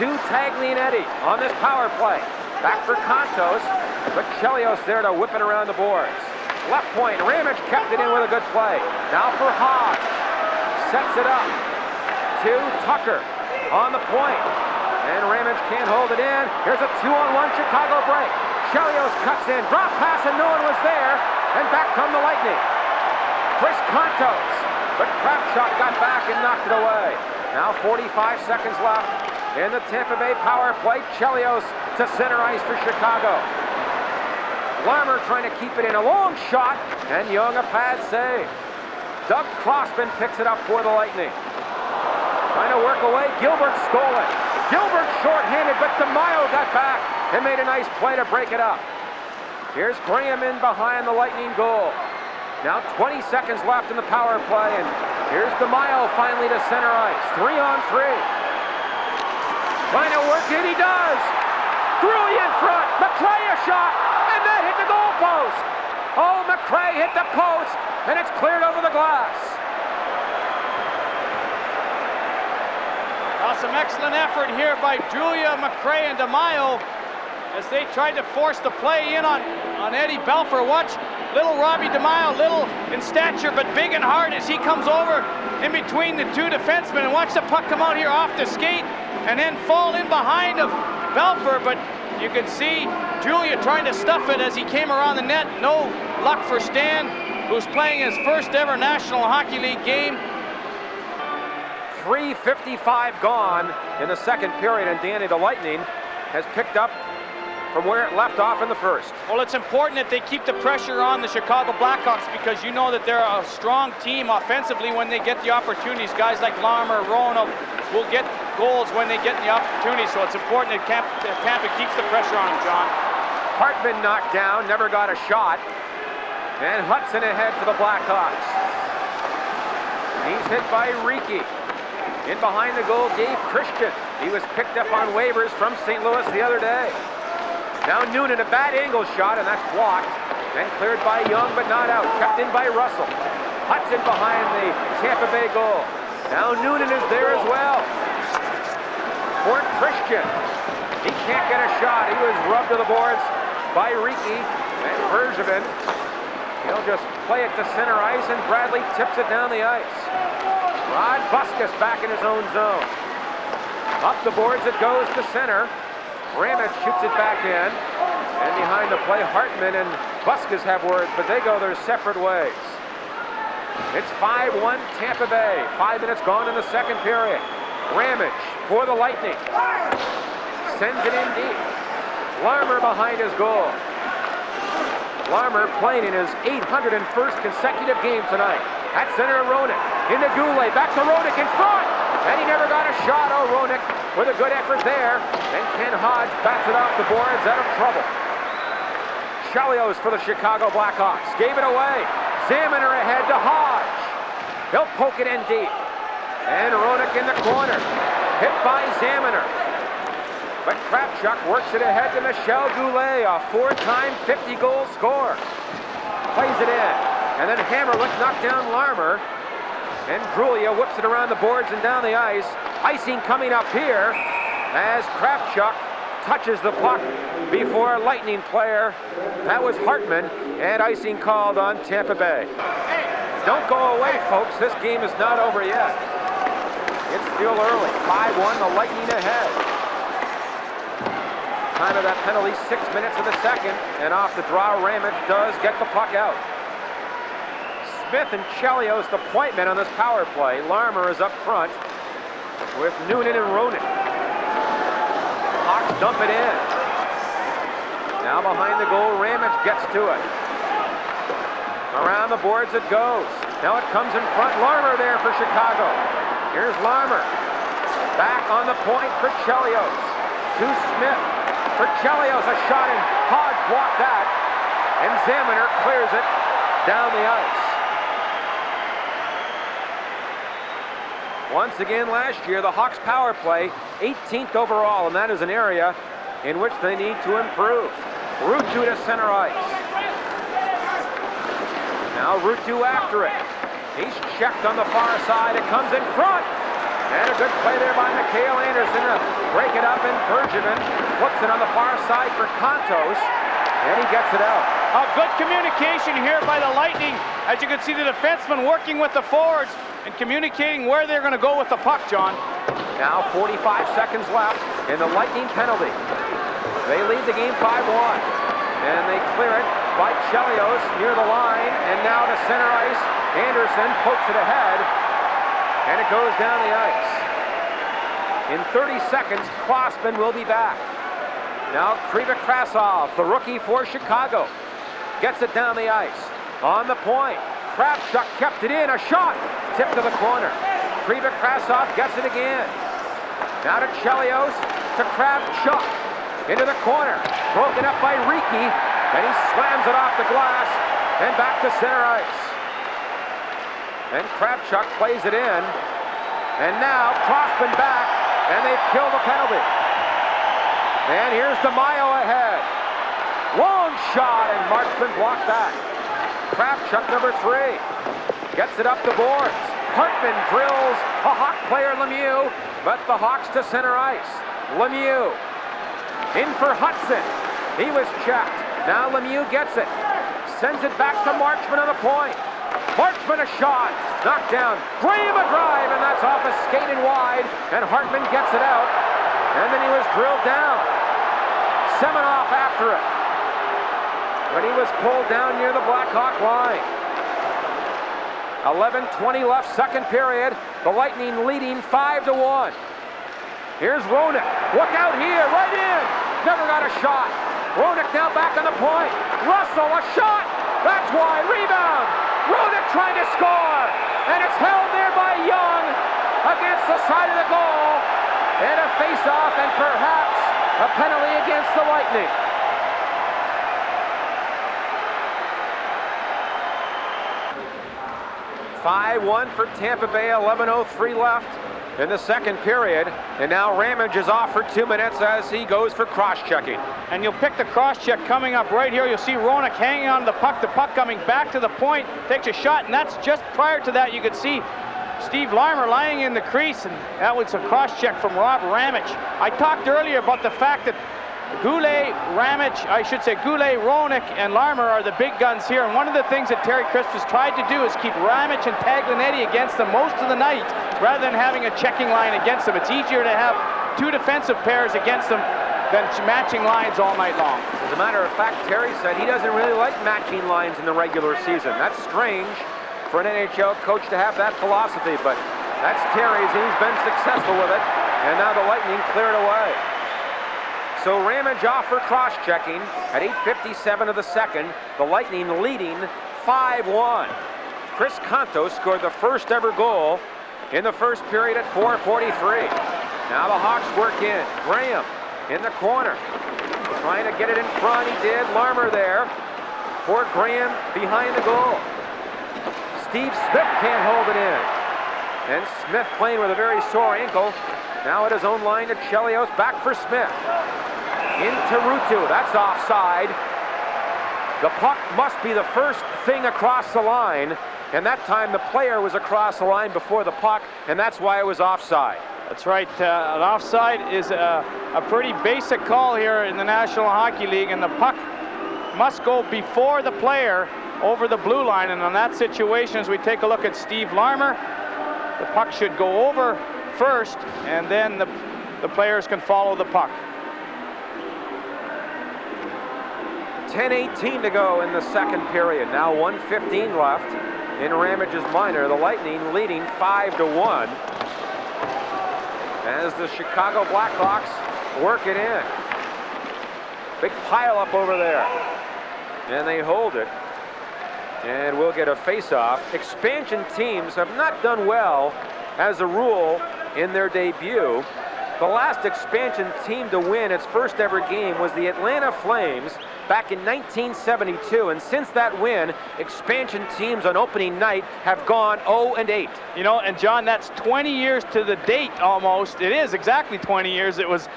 To Taglinetti on this power play. Back for Contos, but Chelios there to whip it around the boards. Left point, Ramage kept it in with a good play. Now for Hodge. Sets it up to Tucker on the point. And Ramage can't hold it in. Here's a 2-on-1 Chicago break. Chelios cuts in, drop pass, and no one was there. And back come the Lightning. Chris Contos, but Kravchuk got back and knocked it away. Now 45 seconds left in the Tampa Bay power play. Chelios to center ice for Chicago. Larmer trying to keep it in. A long shot, and Young a pad save. Doug Crossman picks it up for the Lightning. Trying to work away. Gilbert stole it. Gilbert short-handed, but DeMaio got back and made a nice play to break it up. Here's Graham in behind the Lightning goal. Now 20 seconds left in the power play, and here's DeMaio finally to center ice. 3-on-3. Trying to work it, he does. Drury in front. McRae a shot, and that hit the goal post. Oh, McRae hit the post, and it's cleared over the glass. Now some excellent effort here by Drulia, McRae, and DeMaio as they tried to force the play in on Eddie Belfour. Watch little Robbie DeMaio, little in stature but big and hard as he comes over in between the two defensemen, and watch the puck come out here off the skate and then fall in behind of Belfour. But you can see Drulia trying to stuff it as he came around the net. No luck for Stan, who's playing his first ever National Hockey League game. 3:55 gone in the second period, and Danny, the Lightning has picked up from where it left off in the first. Well, it's important that they keep the pressure on the Chicago Blackhawks, because you know that they're a strong team offensively when they get the opportunities. Guys like Larmer, Roanoke will get goals when they get the opportunity, so it's important that Tampa keeps the pressure on them, John. Hartman knocked down, never got a shot, and Hudson ahead for the Blackhawks. He's hit by Riki. In behind the goal, Dave Christian. He was picked up on waivers from St. Louis the other day. Now Noonan, a bad angle shot, and that's blocked. Then cleared by Young, but not out. Kept in by Russell. Hudson behind the Tampa Bay goal. Now Noonan is there as well. For Christian. He can't get a shot. He was rubbed to the boards by Riki. And Bergevin, he'll just play it to center ice, and Bradley tips it down the ice. Rod Buskus back in his own zone. Up the boards it goes to center. Ramage shoots it back in. And behind the play, Hartman and Buskus have words, but they go their separate ways. It's 5-1 Tampa Bay. 5 minutes gone in the second period. Ramage for the Lightning. Sends it in deep. Larmer behind his goal. Larmer playing in his 801st consecutive game tonight. At center, Roenick. Into Goulet. Back to Roenick in front. And he never got a shot. Oh, Roenick with a good effort there. And Ken Hodge bats it off the boards, out of trouble. Chelios for the Chicago Blackhawks. Gave it away. Zaminer ahead to Hodge. He'll poke it in deep. And Roenick in the corner. Hit by Zaminer. But Kravchuk works it ahead to Michel Goulet, a 4-time 50-goal scorer. Plays it in. And then Hammerlick knocked down Larmer. And Drulia whips it around the boards and down the ice. Icing coming up here as Kravchuk touches the puck before a Lightning player. That was Hartman, and icing called on Tampa Bay. Don't go away, folks. This game is not over yet. It's still early. 5-1, the Lightning ahead. Time of that penalty, 6 minutes of the second, and off the draw, Ramage does get the puck out. Smith and Chelios, the point men on this power play. Larmer is up front with Noonan and Roenick. Hawks dump it in. Now behind the goal, Ramage gets to it. Around the boards it goes. Now it comes in front. Larmer there for Chicago. Here's Larmer. Back on the point for Chelios. To Smith. For Chelios, a shot, and Hodge blocked that. And Zaminer clears it down the ice. Once again last year, the Hawks power play 18th overall, and that is an area in which they need to improve. Ruutu to center ice. Now Ruutu after it. He's checked on the far side. It comes in front. And a good play there by Mikhail Anderson to break it up, and Bergevin flips it on the far side for Contos, and he gets it out. Good communication here by the Lightning. As you can see, the defenseman working with the forwards and communicating where they're going to go with the puck, John. Now 45 seconds left in the Lightning penalty. They lead the game 5-1. And they clear it by Chelios near the line. And now to center ice. Anderson pokes it ahead. And it goes down the ice. In 30 seconds, Crossman will be back. Now Kriva Krasov, the rookie for Chicago. gets it down the ice. On the point, Kravchuk kept it in, a shot, tipped to the corner. Krivokrasov gets it again. Now to Chelios, to Kravchuk, into the corner, broken up by Riki, and he slams it off the glass and back to center ice. And Kravchuk plays it in, and now Crossman back, and they've killed the penalty. And here's DeMaio ahead. Long shot, and Marchman blocked that. Kravchuk, number 3, gets it up the boards. Hartman drills a Hawk player, Lemieux, but the Hawks to center ice. Lemieux in for Hudson. He was checked. Now Lemieux gets it. Sends it back to Marchman on the point. Marchman a shot. Knocked down. Graham a drive, and that's off a skate and wide. And Hartman gets it out. And then he was drilled down. Semenoff after it. But he was pulled down near the Blackhawk line. 11:20 left, second period. The Lightning leading 5-1. Here's Roenick. Look out here, right in. Never got a shot. Roenick now back on the point. Russell, a shot. That's why. Rebound. Roenick trying to score. And it's held there by Young against the side of the goal. And a face-off and perhaps a penalty against the Lightning. (5-1) for Tampa Bay, 11:03 left in the second period. And now Ramage is off for 2 minutes as he goes for cross-checking. And you'll pick the cross-check coming up right here. You'll see Roenick hanging on the puck coming back to the point, takes a shot, and that's just prior to that. You could see Steve Larmer lying in the crease, and that was a cross-check from Rob Ramage. I talked earlier about the fact that Goulet, Roenick, and Larmer are the big guns here. And one of the things that Terry Crisp has tried to do is keep Ramage and Taglianetti against them most of the night, rather than having a checking line against them. It's easier to have 2 defensive pairs against them than matching lines all night long. As a matter of fact, Terry said he doesn't really like matching lines in the regular season. That's strange for an NHL coach to have that philosophy, but that's Terry's, and he's been successful with it. And now the Lightning clear it away. So Ramage off for cross-checking at 8:57 of the second. The Lightning leading 5-1. Chris Conto scored the first ever goal in the first period at 4:43. Now the Hawks work in. Graham in the corner, trying to get it in front. He did. Larmer there for Graham behind the goal. Steve Smith can't hold it in. And Smith playing with a very sore ankle. Now at his own line to Chelios, back for Smith. Into Ruutu, that's offside. The puck must be the first thing across the line, and that time the player was across the line before the puck, and that's why it was offside. That's right. An offside is a pretty basic call here in the National Hockey League, and the puck must go before the player over the blue line. And on that situation, as we take a look at Steve Larmer, the puck should go over first, and then the players can follow the puck. 10:18 to go in the second period. Now 1:15 left in Ramage's minor. The Lightning leading 5-1 as the Chicago Blackhawks work it in. Big pile up over there, and they hold it, and we'll get a face-off. Expansion teams have not done well as a rule in their debut. The last expansion team to win its first ever game was the Atlanta Flames back in 1972, and since that win, expansion teams on opening night have gone 0-8. You know, and John, that's 20 years to the date almost. It is exactly 20 years. It was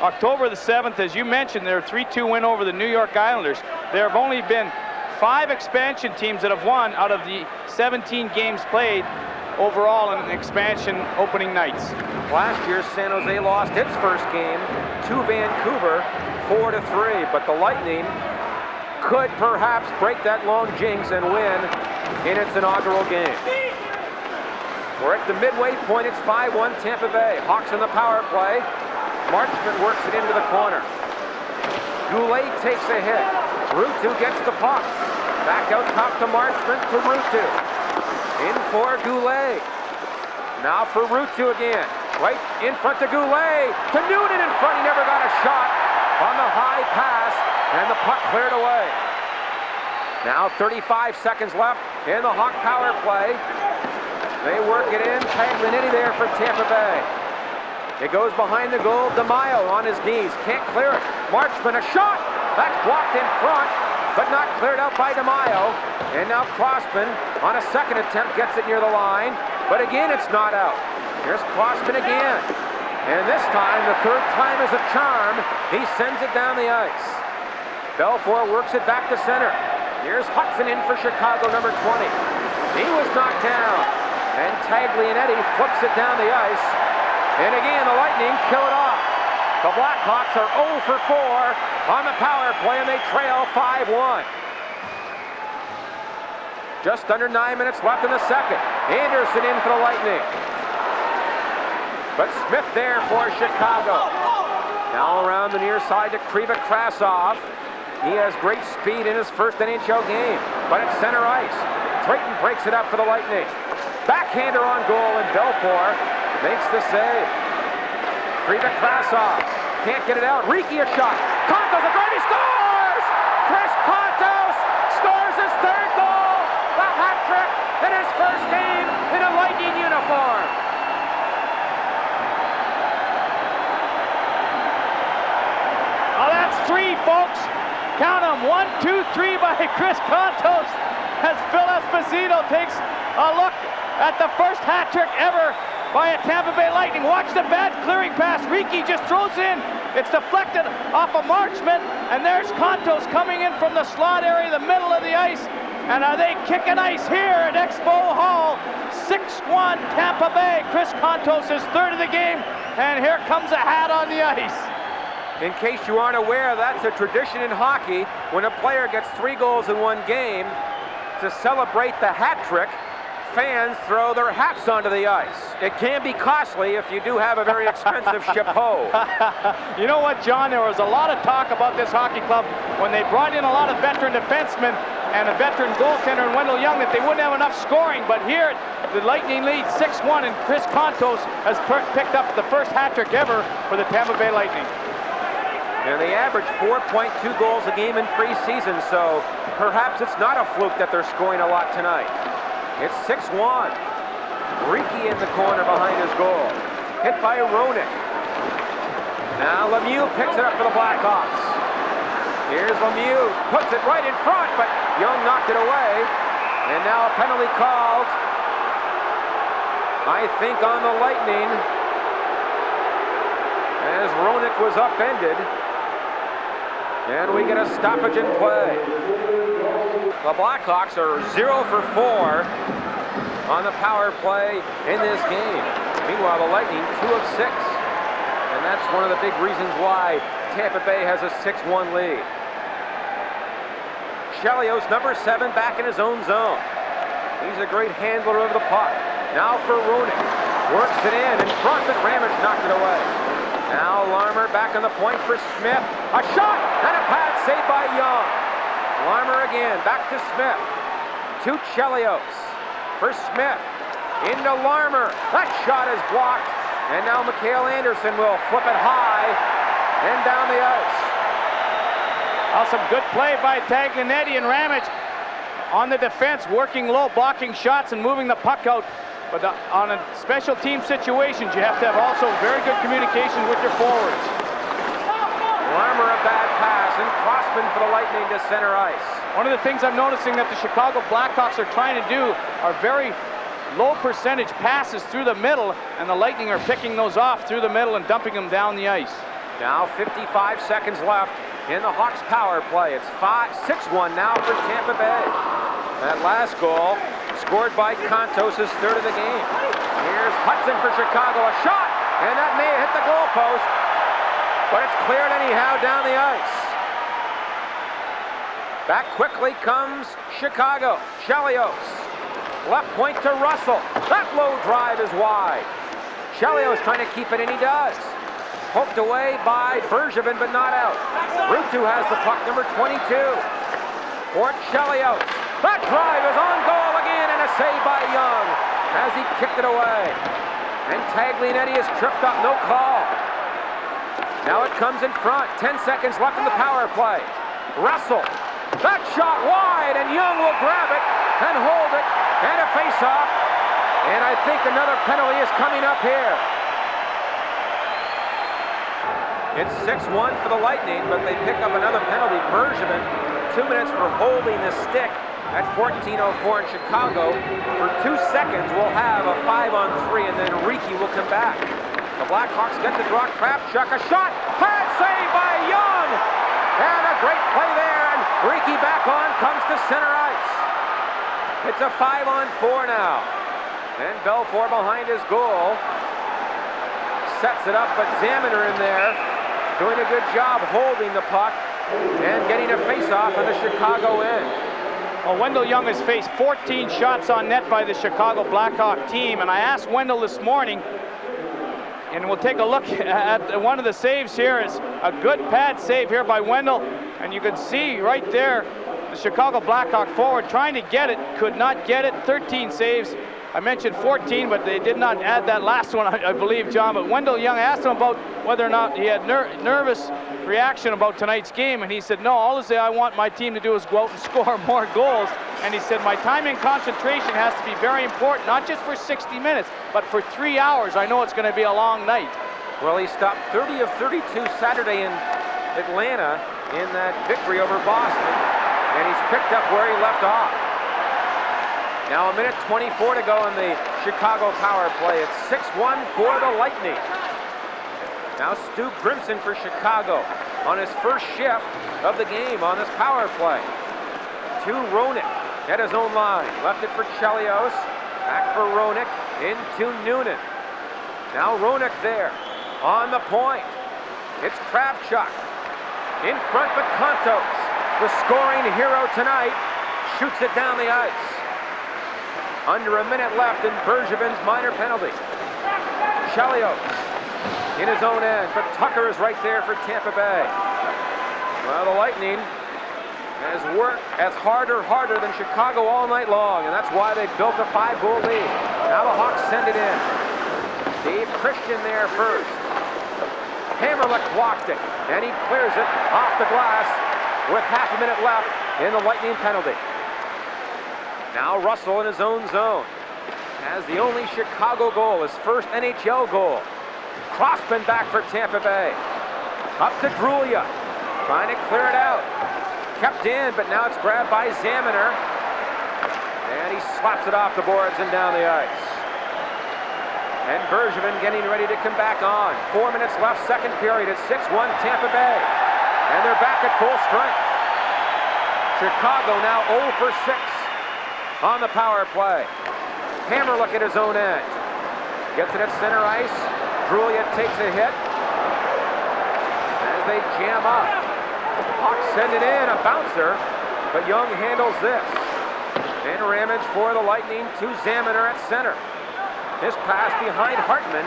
October the 7th, as you mentioned, their 3-2 win over the New York Islanders. There have only been 5 expansion teams that have won out of the 17 games played overall in expansion opening nights. Last year, San Jose lost its first game to Vancouver 4-3, but the Lightning could perhaps break that long jinx and win in its inaugural game. We're at the midway point. It's 5-1 Tampa Bay. Hawks in the power play. Marchman works it into the corner. Goulet takes a hit. Ruutu gets the puck. Back out top to Marchman to Ruutu. In for Goulet. Now for Ruutu again. Right in front to Goulet. To Noonan in front. He never got a shot on the high pass, and the puck cleared away. Now 35 seconds left in the Hawk power play. They work it in. Taglianetti there for Tampa Bay. It goes behind the goal. DeMaio on his knees. Can't clear it. Marchman, a shot. That's blocked in front, but not cleared out by DeMaio. And now Crossman on a second attempt gets it near the line. But again, it's not out. Here's Crossman again. And this time, the third time is a charm. He sends it down the ice. Belfour works it back to center. Here's Hudson in for Chicago, number 20. He was knocked down. And Taglianetti flips it down the ice. And again, the Lightning kill it off. The Blackhawks are 0 for 4 on the power play, and they trail 5-1. Just under 9 minutes left in the second. Anderson in for the Lightning. But Smith there for Chicago. Now around the near side to Krivik-Krasov. He has great speed in his first NHL game, but at center ice. Drayton breaks it up for the Lightning. Backhander on goal, and Belfour makes the save. Krivik-Krasov can't get it out. Riki a shot. Contos a drive, he scores! Chris Contos scores his third goal. The hat trick in his first game in a Lightning uniform. Oh, that's 3, folks. Count them. 1, 2, 3 by Chris Contos as Phil Esposito takes a look at the first hat trick ever by a Tampa Bay Lightning. Watch the bad clearing pass. Riki just throws in. It's deflected off a Marchman, and there's Contos coming in from the slot area, the middle of the ice. And are they kicking ice here at Expo Hall? 6-1 Tampa Bay. Chris Contos is third of the game, and here comes a hat on the ice. In case you aren't aware, that's a tradition in hockey. When a player gets 3 goals in one game, to celebrate the hat trick, fans throw their hats onto the ice. It can be costly if you do have a very expensive chapeau. You know what, John? There was a lot of talk about this hockey club when they brought in a lot of veteran defensemen and a veteran goaltender in Wendell Young that they wouldn't have enough scoring. But here, the Lightning lead 6-1, and Chris Contos has picked up the first hat trick ever for the Tampa Bay Lightning. And they average 4.2 goals a game in preseason, so perhaps it's not a fluke that they're scoring a lot tonight. It's 6-1. Riki in the corner behind his goal. Hit by Roenick. Now Lemieux picks it up for the Blackhawks. Here's Lemieux. Puts it right in front, but Young knocked it away. And now a penalty called, I think, on the Lightning, as Roenick was upended. And we get a stoppage in play. The Blackhawks are 0 for 4 on the power play in this game. Meanwhile, the Lightning 2 of 6. And that's one of the big reasons why Tampa Bay has a 6-1 lead. Chelios, number 7, back in his own zone. He's a great handler of the puck. Now for Roenick. Works it in front, but Ramage knocked it away. Now Larmer back on the point for Smith. A shot and a pad saved by Young. Larmer again, back to Smith. To Chelios. For Smith. Into Larmer. That shot is blocked. And now Mikhail Anderson will flip it high and down the ice. Well, some good play by Taglianetti and Ramage on the defense, working low, blocking shots and moving the puck out. But on a special team situations, you have to have also very good communication with your forwards. Larmer a bad pass, and Crossman for the Lightning to center ice. One of the things I'm noticing that the Chicago Blackhawks are trying to do are very low percentage passes through the middle, and the Lightning are picking those off through the middle and dumping them down the ice. Now 55 seconds left in the Hawks power play. It's 6-1 now for Tampa Bay. That last goal scored by Contos, his third of the game. Here's Hudson for Chicago, a shot, and that may hit the goalpost, but it's cleared anyhow down the ice. Back quickly comes Chicago. Chelios, left point to Russell. That low drive is wide. Chelios trying to keep it, and he does. Poked away by Bergevin, but not out. Ruutu has the puck, number 22. For Chelios. That drive is on goal again, and a save by Young as he kicked it away. And Taglianetti is tripped up, no call. Now it comes in front, 10 seconds left in the power play. Russell That shot wide, and Young will grab it and hold it, and a face-off. And I think another penalty is coming up here. It's 6-1 for the Lightning, but they pick up another penalty. Bergevin, 2 minutes for holding the stick at 14:04 in Chicago. For 2 seconds, we'll have a 5-on-3, and then Riki will come back. The Blackhawks get the draw. Kravchuk, a shot, pad save by Young, and a great play there, and Riki back on, comes to center ice. It's a 5-on-4 now, and Belfour behind his goal. Sets it up, but Zaminer in there, doing a good job holding the puck and getting a face-off on the Chicago end. Well, Wendell Young has faced 14 shots on net by the Chicago Blackhawk team, and I asked Wendell this morning, and we'll take a look at one of the saves here. Is a good pad save here by Wendell, and you can see right there the Chicago Blackhawk forward trying to get it, could not get it. 13 saves. I mentioned 14, but they did not add that last one, I believe, John. But Wendell Young asked him about whether or not he had nervous reaction about tonight's game, and he said, no, all I want my team to do is go out and score more goals. And he said, my time and concentration has to be very important, not just for 60 minutes, but for 3 hours. I know it's going to be a long night. Well, he stopped 30 of 32 Saturday in Atlanta in that victory over Boston, and he's picked up where he left off. Now 1:24 to go in the Chicago power play. It's 6-1 for the Lightning. Now Stu Grimson for Chicago on his first shift of the game on this power play. To Roenick at his own line. Left it for Chelios. Back for Roenick. Into Noonan. Now Roenick there on the point. It's Kravchuk. In front, but Kontos, the scoring hero tonight, shoots it down the ice. Under a minute left in Bergevin's minor penalty. Chelios in his own end, but Tucker is right there for Tampa Bay. Well, the Lightning has worked as harder than Chicago all night long, and that's why they built a 5-goal lead. Now the Hawks send it in. Dave Christian there first. Hammerlick blocked it, and he clears it off the glass with half a minute left in the Lightning penalty. Now Russell in his own zone has the only Chicago goal, his first NHL goal. Crossman back for Tampa Bay. Up to Drulia, trying to clear it out. Kept in, but now it's grabbed by Zaminer. And he slaps it off the boards and down the ice. And Bergevin getting ready to come back on. 4 minutes left, second period. It's 6-1 Tampa Bay. And they're back at full strength. Chicago now 0 for 6 on the power play. Hammerlick at his own end. Gets it at center ice. Drulia takes a hit as they jam up. Hawks send it in, a bouncer, but Young handles this. And Ramage for the Lightning to Zaminer at center. His pass behind Hartman,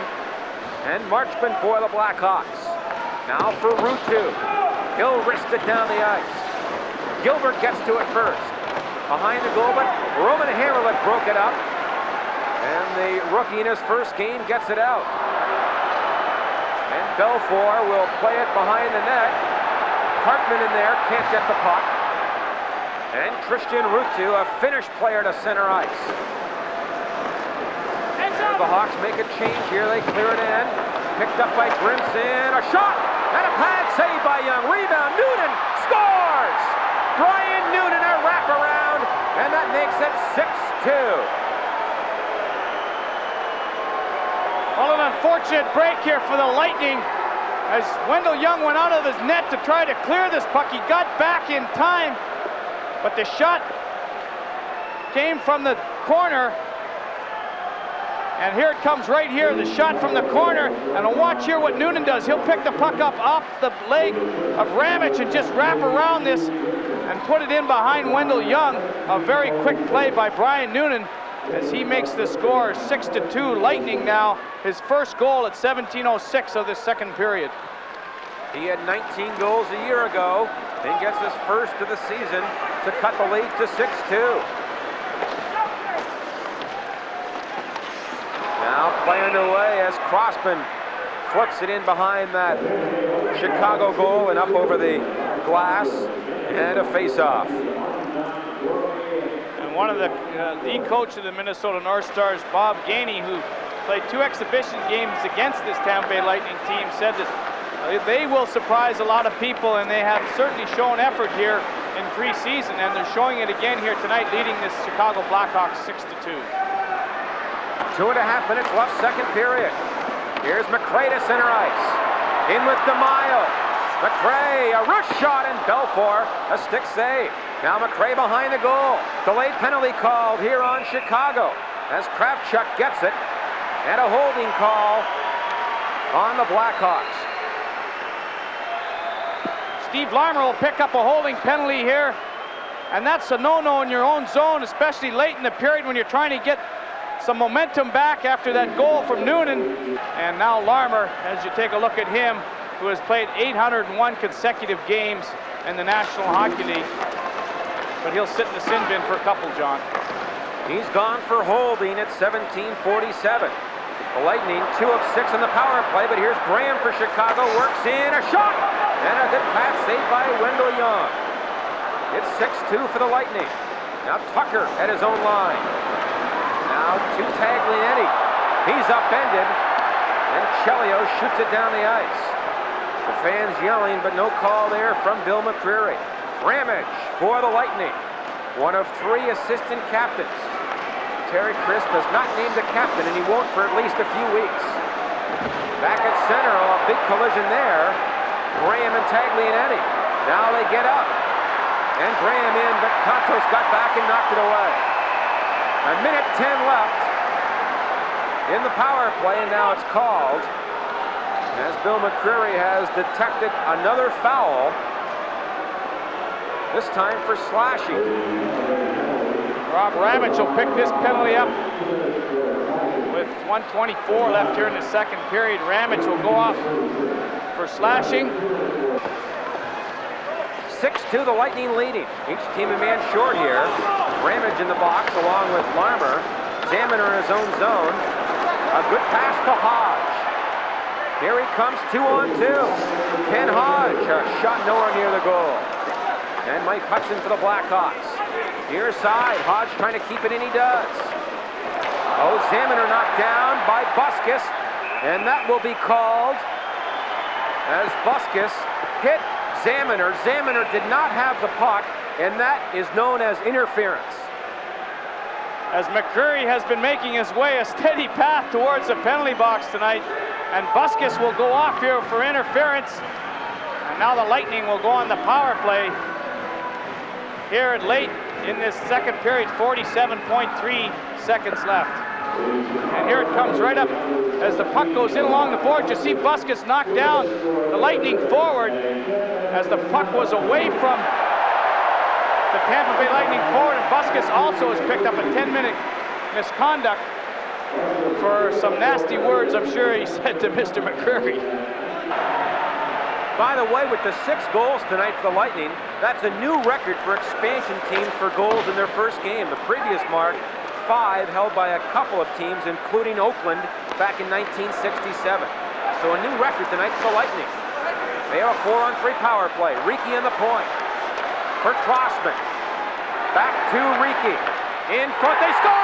and Marchman for the Blackhawks. Now for Ruutu. He'll wrist it down the ice. Gilbert gets to it first. Behind the goal, but Roman Hammerlick broke it up. And the rookie in his first game gets it out. And Belfour will play it behind the net. Hartman in there, can't get the puck. And Christian Ruutu, a Finnish player, to center ice. As the Hawks make a change here, they clear it in. Picked up by Grimson, a shot, and a pad save by Young. Rebound, Noonan scores! Brian Noonan, a wraparound, and that makes it 6-2. Well, an unfortunate break here for the Lightning as Wendell Young went out of his net to try to clear this puck. He got back in time, but the shot came from the corner. And here it comes right here, the shot from the corner. And watch here what Noonan does. He'll pick the puck up off the leg of Ramage and just wrap around this and put it in behind Wendell Young. A very quick play by Brian Noonan as he makes the score 6-2. Lightning now, his first goal at 17:06 of this second period. He had 19 goals a year ago and gets his first of the season to cut the lead to 6-2. Now playing away as Crossman flips it in behind that Chicago goal and up over the glass and a face-off. And one of the coach of the Minnesota North Stars, Bob Gainey, who played 2 exhibition games against this Tampa Bay Lightning team, said that they will surprise a lot of people, and they have certainly shown effort here in preseason, and they're showing it again here tonight, leading this Chicago Blackhawks 6-2. 2.5 minutes left, second period. Here's McRae to center ice. In with DeMaio. McRae, a wrist shot, and Belfour, a stick save. Now McRae behind the goal. Delayed penalty called here on Chicago as Kravchuk gets it. And a holding call on the Blackhawks. Steve Larmer will pick up a holding penalty here. And that's a no-no in your own zone, especially late in the period when you're trying to get some momentum back after that goal from Noonan. And now Larmer, as you take a look at him, who has played 801 consecutive games in the National Hockey League. But he'll sit in the sin bin for a couple, John. He's gone for holding at 17:47. The Lightning 2 of 6 on the power play, but here's Graham for Chicago, works in, a shot, and a good pass saved by Wendell Young. It's 6-2 for the Lightning. Now Tucker at his own line. Now to Taglianetti. He's upended, and Chelios shoots it down the ice. The fans yelling, but no call there from Bill McCreary. Ramage for the Lightning, one of 3 assistant captains. Terry Crisp has not named a captain, and he won't for at least a few weeks. Back at center, a big collision there. Graham and Taglianetti. Now they get up. And Graham in, but Contos got back and knocked it away. 1:10 left in the power play, and now it's called as Bill McCreary has detected another foul, this time for slashing. Rob Ramage will pick this penalty up with 1:24 left here in the second period. Ramage will go off for slashing. 6-2, the Lightning leading. Each team a man short here. Ramage in the box along with Larmer. Zaminer in his own zone. A good pass to Hodge. Here he comes, 2-on-2. Ken Hodge, a shot nowhere near the goal. And Mike Hudson for the Blackhawks. Near side, Hodge trying to keep it in, he does. Oh, Zaminer knocked down by Buskus, and that will be called as Buskus hit Zaminer. Zaminer did not have the puck, and that is known as interference. As McCreary has been making his way a steady path towards the penalty box tonight, and Buskus will go off here for interference. And now the Lightning will go on the power play here late in this second period, 47.3 seconds left. And here it comes right up as the puck goes in along the board. You see Buskus knock down the Lightning forward as the puck was away from the Tampa Bay Lightning forward, and Buskus also has picked up a 10-minute misconduct for some nasty words, I'm sure he said to Mr. McCreary. By the way, with the 6 goals tonight for the Lightning, that's a new record for expansion teams for goals in their first game. The previous mark, 5, held by a couple of teams, including Oakland back in 1967. So a new record tonight for the Lightning. They have a 4-on-3 power play. Ricci in the point for Crossman. Back to Ricci. In front, they score!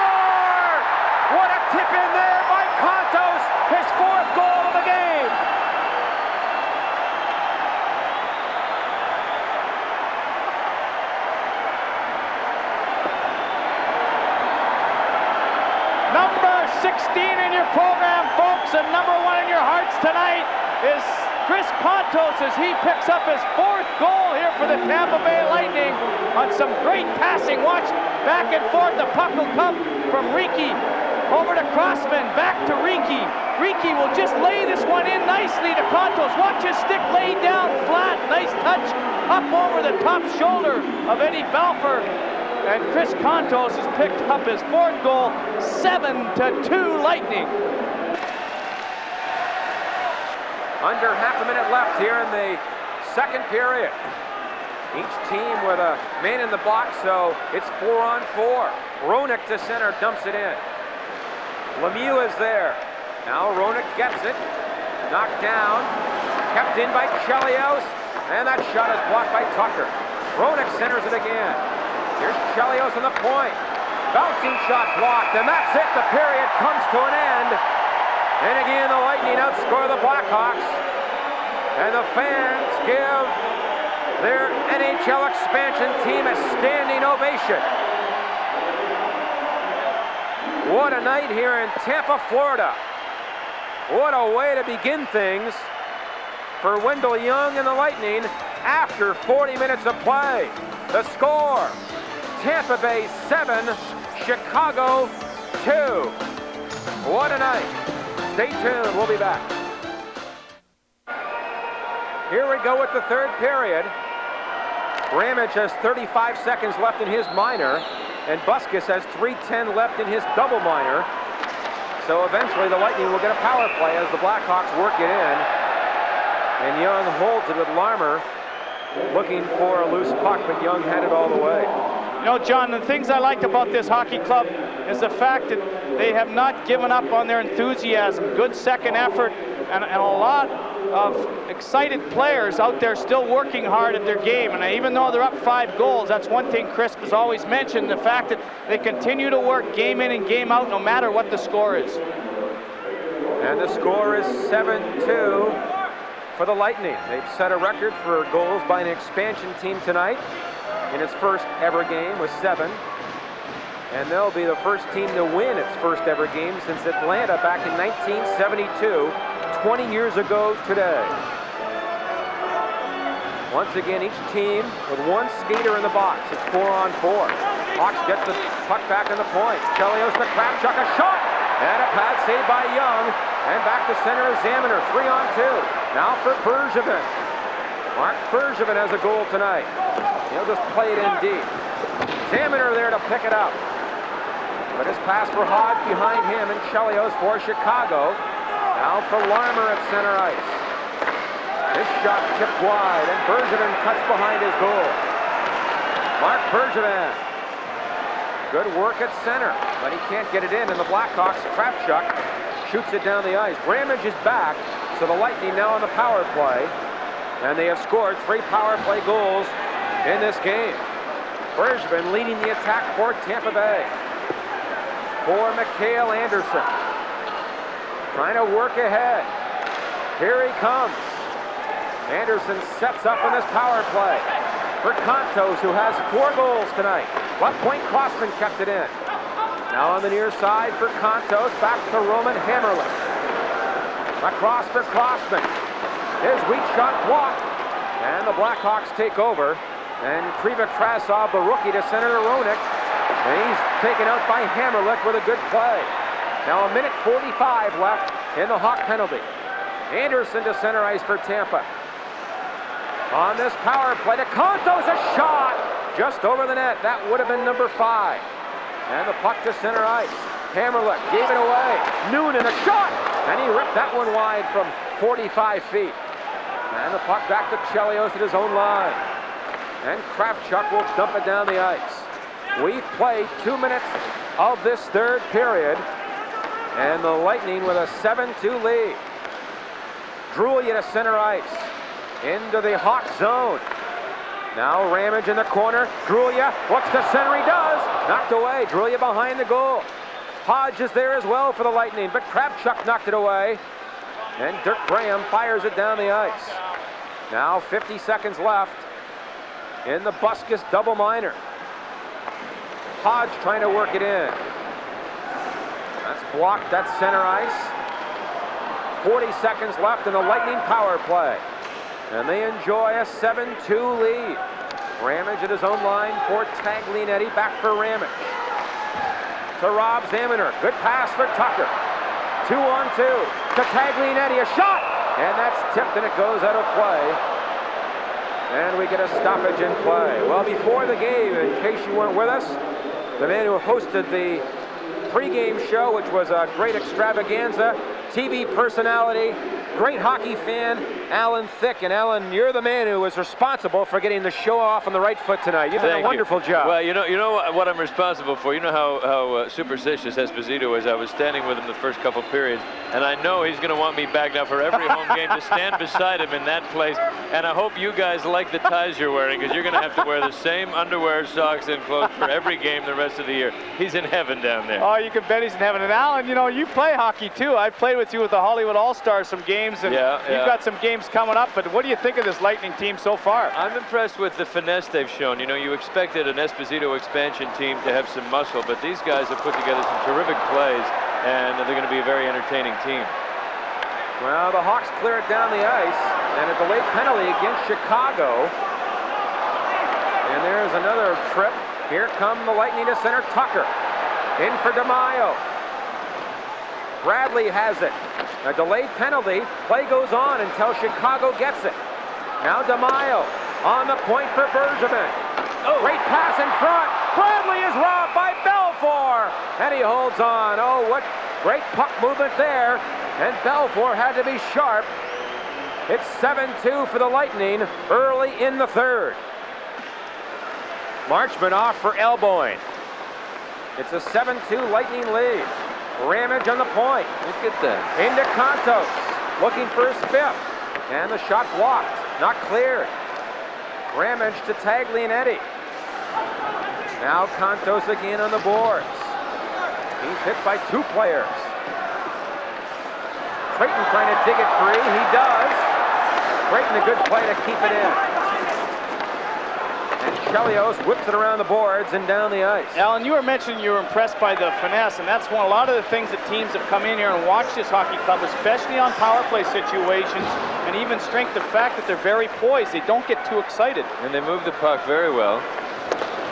What a tip in there by Contos, his 4th goal of the game. Number 16 in your program, folks, and number 1 in your hearts tonight is Chris Contos as he picks up his 4th goal here for the Tampa Bay Lightning on some great passing. Watch, back and forth, the puck will come from Ricci over to Crossman, back to Ricci. Ricci will just lay this one in nicely to Contos. Watch his stick laid down flat, nice touch up over the top shoulder of Eddie Belfour. And Chris Contos has picked up his 4th goal, 7-2 Lightning. Under half a minute left here in the second period. Each team with a man in the box, so it's 4-on-4. Roenick to center, dumps it in. Lemieux is there. Now Roenick gets it. Knocked down. Kept in by Chelios. And that shot is blocked by Tucker. Roenick centers it again. Here's Chelios on the point. Bouncing shot blocked, and that's it. The period comes to an end. And again, the Lightning outscore the Blackhawks. And the fans give their NHL expansion team a standing ovation. What a night here in Tampa, Florida. What a way to begin things for Wendell Young and the Lightning after 40 minutes of play. The score, Tampa Bay 7, Chicago 2. What a night. Stay tuned, we'll be back. Here we go with the third period. Ramage has 35 seconds left in his minor, and Buskus has 3:10 left in his double minor. So eventually the Lightning will get a power play as the Blackhawks work it in. And Young holds it with Larmer looking for a loose puck, but Young had it all the way. You know, John, the things I liked about this hockey club is the fact that they have not given up on their enthusiasm. Good second effort, and a lot of excited players out there still working hard at their game. And even though they're up 5 goals, that's one thing Crisp has always mentioned, the fact that they continue to work game in and game out no matter what the score is. And the score is 7-2 for the Lightning. They've set a record for goals by an expansion team tonight in its first ever game with 7. And they'll be the first team to win its first ever game since Atlanta back in 1972, 20 years ago today. Once again, each team with one skater in the box. It's 4-on-4. Hawks get the puck back in the point. Chelios to Kravchuk, a shot! And a pad save by Young. And back to center is Zamaner, 3-on-2. Now for Bergevin. Mark Bergevin has a goal tonight. He'll just play it in deep. Zamaner there to pick it up. But his pass for Hodge behind him, and Chelios for Chicago. Now for Larmer at center ice. This shot tipped wide, and Bergevin cuts behind his goal. Mark Bergevin. Good work at center, but he can't get it in, and the Blackhawks, Kravchuk, shoots it down the ice. Ramage is back, so the Lightning now on the power play, and they have scored 3 power play goals in this game. Bergevin leading the attack for Tampa Bay. For Mikhail Anderson. Trying to work ahead. Here he comes. Anderson sets up in this power play for Contos, who has 4 goals tonight. Left point Crossman kept it in. Now on the near side for Contos, back to Roman Hammerlich. Across for Crossman. His weak shot blocked. And the Blackhawks take over. And Kriva Krasov, the rookie, to center to Roenick. And he's taken out by Hammerlich with a good play. Now a minute 45 left in the Hawk penalty. Anderson to center ice for Tampa. On this power play to Contos, a shot just over the net. That would have been number 5. And the puck to center ice. Hammerlich gave it away. Noonan a shot, and he ripped that one wide from 45 feet. And the puck back to Chelios at his own line. And Kravchuk will dump it down the ice. We've played 2 minutes of this third period, and the Lightning with a 7-2 lead. Drulia to center ice. Into the Hawk zone. Now Ramage in the corner. Drulia looks to center. He does. Knocked away. Drulia behind the goal. Hodge is there as well for the Lightning, but Kravchuk knocked it away. And Dirk Graham fires it down the ice. Now 50 seconds left in the Buskus double minor. Hodge trying to work it in. That's blocked at center ice. 40 seconds left in the Lightning power play. And they enjoy a 7-2 lead. Ramage at his own line for Taglianetti. Back for Ramage. To Rob Zamaner. Good pass for Tucker. 2-on-2 to Taglianetti. A shot! And that's tipped and it goes out of play. And we get a stoppage in play. Well, before the game, in case you weren't with us, the man who hosted the pregame show, which was a great extravaganza, TV personality, great hockey fan, Alan Thicke. And Alan, you're the man who was responsible for getting the show off on the right foot tonight. You've done a wonderful job. Well, you know what I'm responsible for. You know how superstitious Esposito is. I was standing with him the first couple periods, and I know he's going to want me back now for every home game to stand beside him in that place. And I hope you guys like the ties you're wearing, because you're going to have to wear the same underwear, socks, and clothes for every game the rest of the year. He's in heaven down there. Oh, you can bet he's in heaven. And Alan, you know, you play hockey too. I've played with you with the Hollywood All-Stars some games, and you've got some games coming up. But what do you think of this Lightning team so far? I'm impressed with the finesse they've shown. You know, you expected an Esposito expansion team to have some muscle, but these guys have put together some terrific plays, and they're going to be a very entertaining team. Well, the Hawks clear it down the ice, and a delayed penalty against Chicago. And there's another trip. Here come the Lightning to center. Tucker in for DeMaio. Bradley has it. A delayed penalty. Play goes on until Chicago gets it. Now DeMaio on the point for Bergevin. Great pass in front. Bradley is robbed by Belfour, and he holds on. Oh, what great puck movement there. And Belfour had to be sharp. It's 7-2 for the Lightning early in the third. Marchman off for elbowing. It's a 7-2 Lightning lead. Ramage on the point. Look at that. Into Contos, looking for his fifth. And the shot blocked, not cleared. Ramage to Taglianetti. Now Contos again on the boards. He's hit by two players. Creighton trying to dig it free. He does. Creighton a good play to keep it in. And Chelios whips it around the boards and down the ice. Alan, you were mentioning you were impressed by the finesse, and that's a lot of the things that teams have come in here and watched this hockey club, especially on power play situations, and even strength, the fact that they're very poised. They don't get too excited. And they move the puck very well.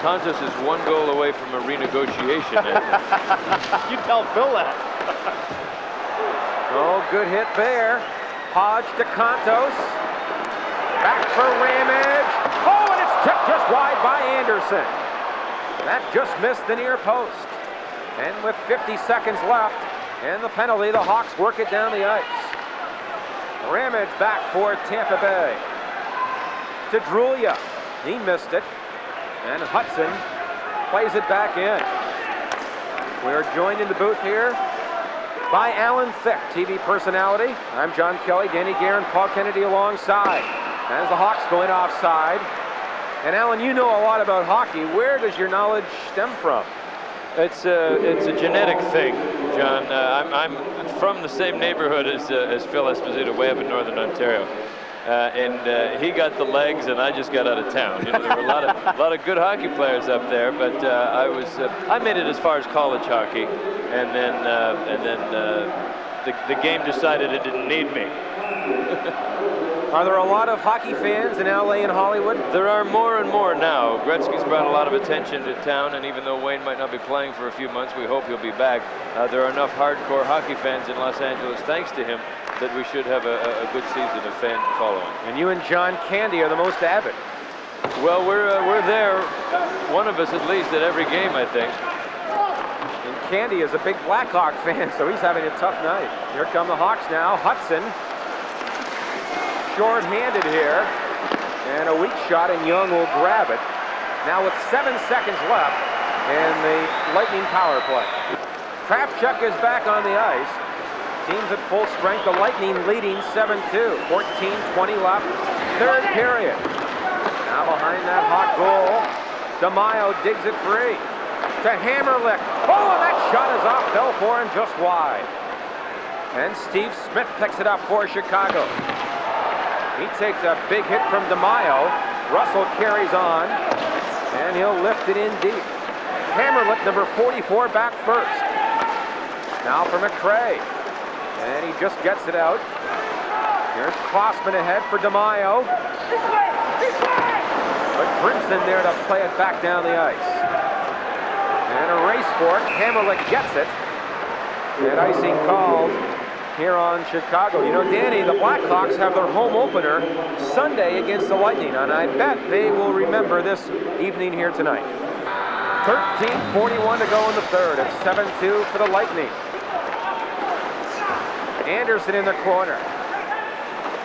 Contos is one goal away from a renegotiation. You tell Phil that. Oh, good hit there. Hodge to Contos. Back for Ramage. Oh, and it's tipped just wide by Anderson. That just missed the near post. And with 50 seconds left and the penalty, the Hawks work it down the ice. Ramage back for Tampa Bay. To Drulia. He missed it. And Hudson plays it back in. We're joined in the booth here by Alan Thicke, TV personality. I'm John Kelly, Danny Guerin, Paul Kennedy alongside. As the Hawks going offside. And Alan, you know a lot about hockey. Where does your knowledge stem from? It's a genetic thing, John. I'm from the same neighborhood as Phil Esposito, way up in Northern Ontario. And he got the legs, and I just got out of town. You know, there were a lot of good hockey players up there, but I made it as far as college hockey, and then the game decided it didn't need me. Are there a lot of hockey fans in LA and Hollywood? There are more and more now. Gretzky's brought a lot of attention to town, and even though Wayne might not be playing for a few months, we hope he'll be back. There are enough hardcore hockey fans in Los Angeles, thanks to him, that we should have a good season of fan following. And you and John Candy are the most avid. Well, we're there, one of us at least, at every game, I think. And Candy is a big Blackhawk fan, so he's having a tough night. Here come the Hawks now. Hudson, short-handed here, and a weak shot, and Young will grab it. Now with 7 seconds left in the Lightning power play. Kravchuk is back on the ice. Teams at full strength. The Lightning leading 7-2. 14:20 left. Third period. Now behind that hot goal, DeMaio digs it free to Hammerlick. Oh, and that shot is off Belfour and just wide. And Steve Smith picks it up for Chicago. He takes a big hit from DeMaio. Russell carries on, and he'll lift it in deep. Hammerlick, number 44, back first. Now for McRae. And he just gets it out. Here's Klossman ahead for DeMaio. But Grimson there to play it back down the ice. And a race for it. Hammerlick gets it. And icing called here on Chicago. You know, Danny, the Blackhawks have their home opener Sunday against the Lightning, and I bet they will remember this evening here tonight. 13:41 to go in the third. It's 7-2 for the Lightning. Anderson in the corner.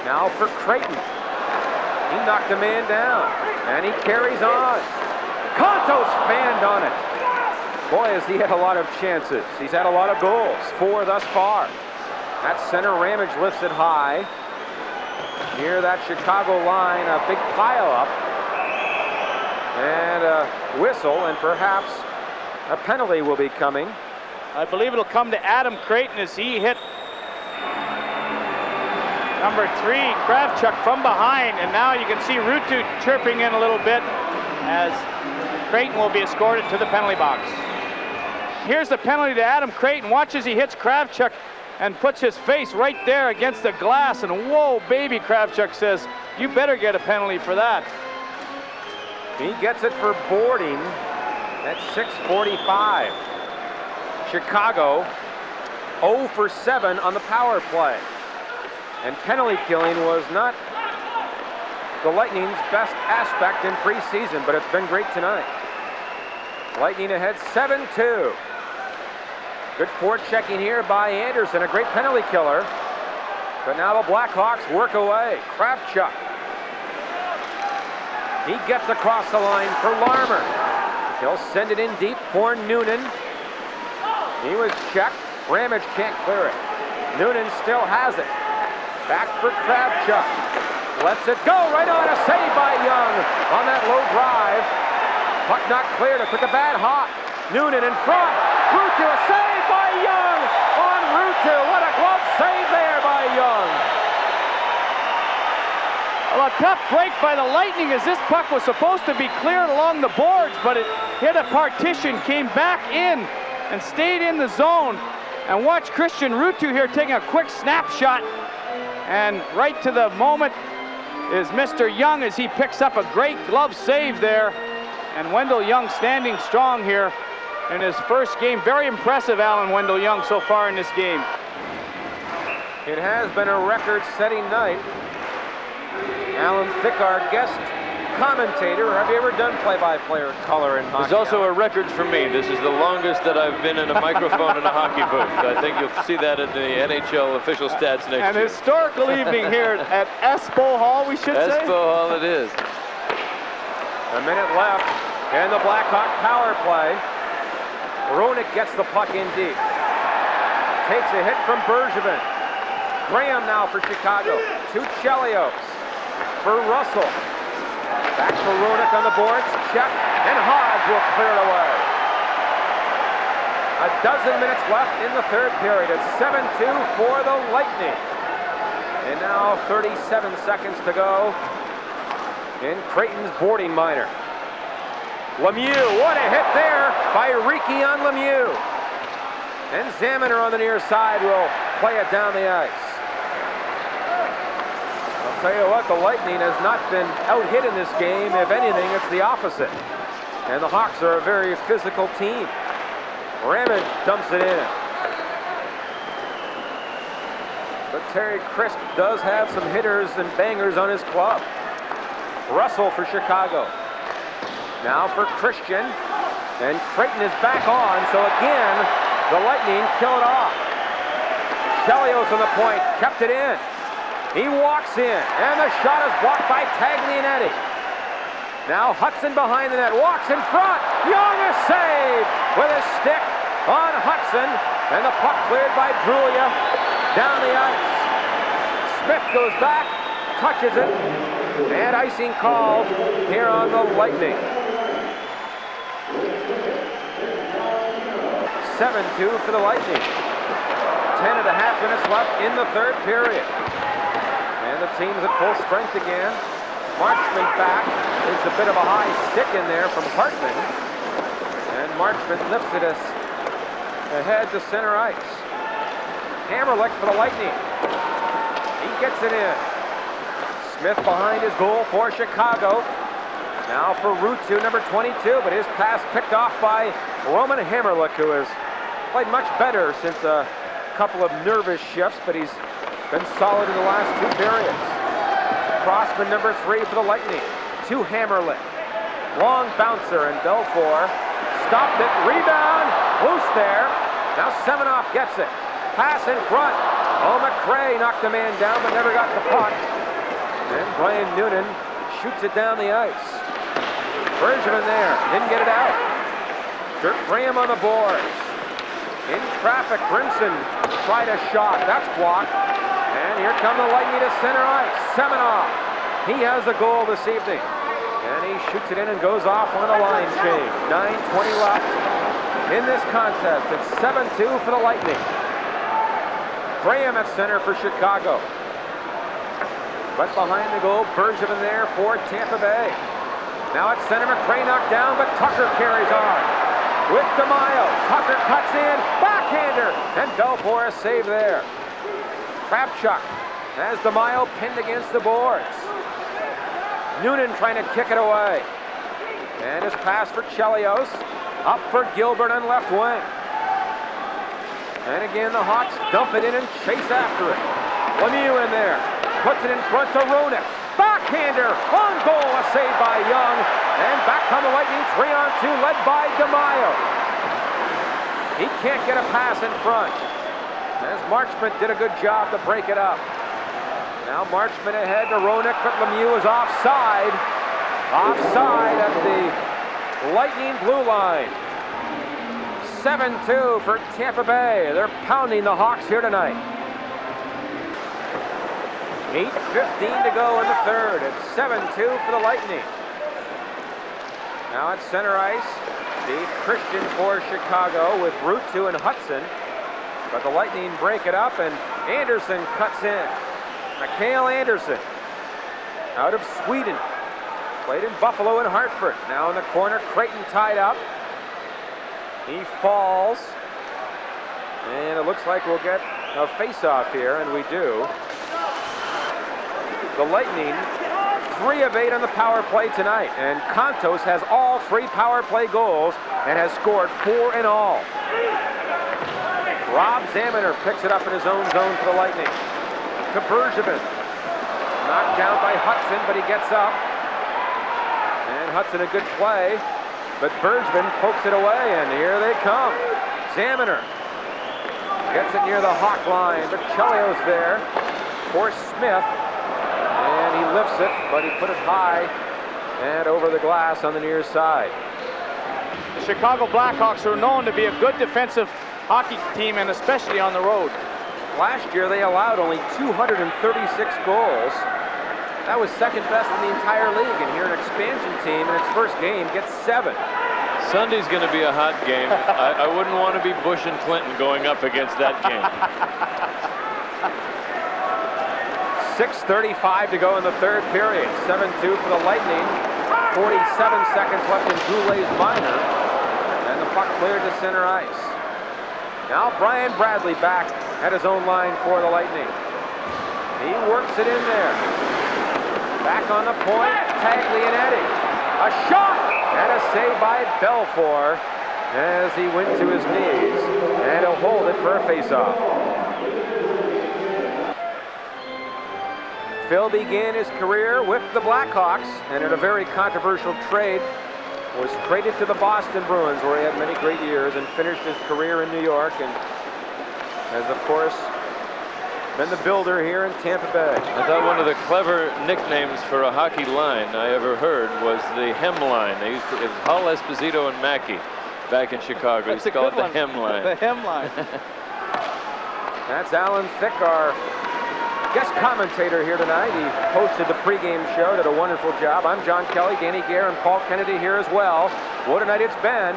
Now for Creighton. He knocked a man down, and he carries on. Contos fanned on it. Boy, has he had a lot of chances. He's had a lot of goals, 4 thus far. At center, Ramage lifts it high. Near that Chicago line, a big pile-up. And a whistle, and perhaps a penalty will be coming. I believe it'll come to Adam Creighton as he hit number 3, Kravchuk, from behind. And now you can see Ruutu chirping in a little bit as Creighton will be escorted to the penalty box. Here's the penalty to Adam Creighton. Watch as he hits Kravchuk and puts his face right there against the glass. And whoa, baby, Kravchuk says, you better get a penalty for that. He gets it for boarding at 6:45. Chicago 0 for 7 on the power play. And penalty killing was not the Lightning's best aspect in preseason, but it's been great tonight. Lightning ahead 7-2. Good forechecking here by Anderson, a great penalty killer. But now the Blackhawks work away. Kravchuk. He gets across the line for Larmer. He'll send it in deep for Noonan. He was checked. Ramage can't clear it. Noonan still has it. Back for Kravchuk. Lets it go right on, a save by Young on that low drive. Puck not cleared. It took a bad hop. Noonan in front. Ruutu, a save by Young on Ruutu. What a glove save there by Young. Well, a tough break by the Lightning as this puck was supposed to be cleared along the boards, but it hit a partition, came back in, and stayed in the zone. And watch Christian Ruutu here taking a quick snapshot. And right to the moment is Mr. Young as he picks up a great glove save there. And Wendell Young standing strong here in his first game. Very impressive, Alan Wendell Young, so far in this game. It has been a record-setting night. Alan Thicke, our guest commentator. Have you ever done play-by-play or color in hockey? It's also a record for me. This is the longest that I've been in a microphone in a hockey booth. I think you'll see that in the NHL official stats next year. An historical evening here at Espo Hall, we should say. Espo Hall it is. A minute left in the Blackhawk power play. Roenick gets the puck in deep. Takes a hit from Bergevin. Graham now for Chicago. To Chelios. For Russell. Back for Roenick on the boards. Check. And Hodge will clear it away. A dozen minutes left in the third period. It's 7-2 for the Lightning. And now 37 seconds to go in Creighton's boarding minor. Lemieux, what a hit there by Ricky on Lemieux. And Zaminer on the near side will play it down the ice. I'll tell you what, the Lightning has not been out-hit in this game. If anything, it's the opposite. And the Hawks are a very physical team. Ramage dumps it in. But Terry Crisp does have some hitters and bangers on his club. Russell for Chicago. Now for Christian. And Creighton is back on, so again, the Lightning kill it off. Chelios on the point, kept it in. He walks in, and the shot is blocked by Taglianetti. Now Hudson behind the net, walks in front. Young is saved with his stick on Hudson, and the puck cleared by Drulia down the ice. Smith goes back, touches it, and icing called here on the Lightning. 7-2 for the Lightning. 10.5 minutes left in the third period. And the team's at full strength again. Marchman back. There's a bit of a high stick in there from Hartman. And Marchman lifts it ahead to center ice. Hammerlick for the Lightning. He gets it in. Smith behind his goal for Chicago. Now for Ruutu, number 22, but his pass picked off by Roman Hammerlick, who has played much better since a couple of nervous shifts, but he's been solid in the last two periods. Crossman, number 3 for the Lightning. To Hammerlick. Long bouncer, and Belfour stopped it. Rebound, loose there. Now Semenoff gets it. Pass in front. Oh, McRae knocked the man down, but never got the puck. And Brian Noonan shoots it down the ice. Bergevin there, didn't get it out. Dirk Graham on the boards. In traffic, Grimson tried a shot. That's blocked. And here come the Lightning to center ice. Semenoff. He has a goal this evening. And he shoots it in and goes off on a line change. 9:20 left in this contest. It's 7-2 for the Lightning. Graham at center for Chicago. But behind the goal, Bergevin there for Tampa Bay. Now at center, McRae knocked down, but Tucker carries on. With DeMaio, Tucker cuts in, backhander, and Belfour a save there. Kravchuk has DeMaio pinned against the boards. Noonan trying to kick it away. And his pass for Chelios, up for Gilbert on left wing. And again, the Hawks dump it in and chase after it. Lemieux in there, puts it in front to Roenick. Backhander, on goal, a save by Young. And back on the Lightning, 3-on-2, led by DeMaio. He can't get a pass in front, as Marchment did a good job to break it up. Now Marchment ahead to Roenick, but Lemieux is offside. Offside at the Lightning blue line. 7-2 for Tampa Bay. They're pounding the Hawks here tonight. 8:15 to go in the third. It's 7-2 for the Lightning. Now at center ice, Steve Christian for Chicago with Ruutu and Hudson. But the Lightning break it up, and Anderson cuts in. Mikael Anderson, out of Sweden. Played in Buffalo and Hartford. Now in the corner, Creighton tied up. He falls. And it looks like we'll get a face-off here, and we do. The Lightning, 3 of 8 on the power play tonight, and Kontos has all 3 power play goals and has scored 4 in all. Rob Zaminer picks it up in his own zone for the Lightning. To Bergevin. Knocked down by Hudson, but he gets up. And Hudson a good play, but Bergevin pokes it away, and here they come. Zaminer gets it near the Hawk line, but Chelios there for Smith. And he lifts it, but he put it high and over the glass on the near side. The Chicago Blackhawks are known to be a good defensive hockey team, and especially on the road. Last year they allowed only 236 goals. That was second best in the entire league, and here an expansion team in its first game gets 7. Sunday's going to be a hot game. I wouldn't want to be Bush and Clinton going up against that game. 6:35 to go in the third period. 7-2 for the Lightning. 47 seconds left in Goulet's minor. And the puck cleared to center ice. Now Brian Bradley back at his own line for the Lightning. He works it in there. Back on the point, Taglianetti. A shot and a save by Belfour as he went to his knees. And he'll hold it for a faceoff. Phil began his career with the Blackhawks, and in a very controversial trade, was traded to the Boston Bruins, where he had many great years, and finished his career in New York, and has, of course, been the builder here in Tampa Bay. I thought one of the clever nicknames for a hockey line I ever heard was the hem line. They used to, it was Hull, Esposito, and Mackey back in Chicago. They used to call it the hem line. The hem line. That's Alan Thicke, our guest commentator here tonight. He hosted the pregame show, did a wonderful job. I'm John Kelly, Danny Gare, and Paul Kennedy here as well. What a night it's been.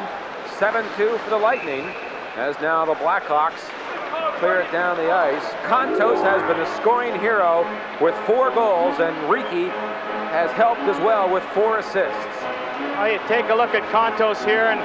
7-2 for the Lightning, as now the Blackhawks clear it down the ice. Kontos has been the scoring hero with 4 goals, and Riki has helped as well with 4 assists. Well, you take a look at Kontos here, and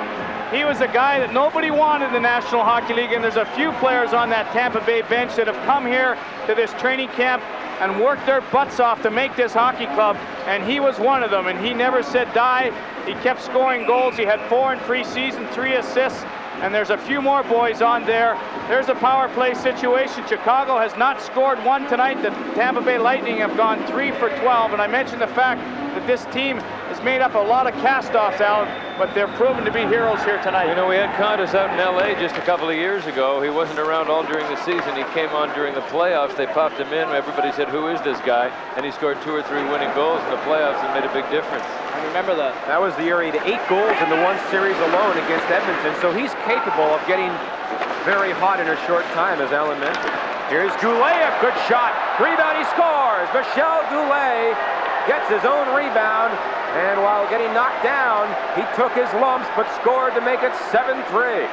he was a guy that nobody wanted in the National Hockey League, and there's a few players on that Tampa Bay bench that have come here to this training camp and worked their butts off to make this hockey club, and he was one of them, and he never said die. He kept scoring goals. He had 4 in preseason, 3 assists, and there's a few more boys on there. There's a power play situation. Chicago has not scored 1 tonight. The Tampa Bay Lightning have gone 3 for 12, and I mentioned the fact that this team is made up of a lot of cast-offs, Alan. but they're proven to be heroes here tonight. You know, we had Contis out in L.A. just a couple of years ago. He wasn't around all during the season. He came on during the playoffs. They popped him in. Everybody said, who is this guy? And he scored 2 or 3 winning goals in the playoffs and made a big difference. I remember that. That was the year he had 8 goals in the one series alone against Edmonton, so he's capable of getting very hot in a short time, as Alan mentioned. Here's Goulet, a good shot. Rebound, he scores. Michel Goulet gets his own rebound, and while getting knocked down, he took his lumps but scored to make it 7-3.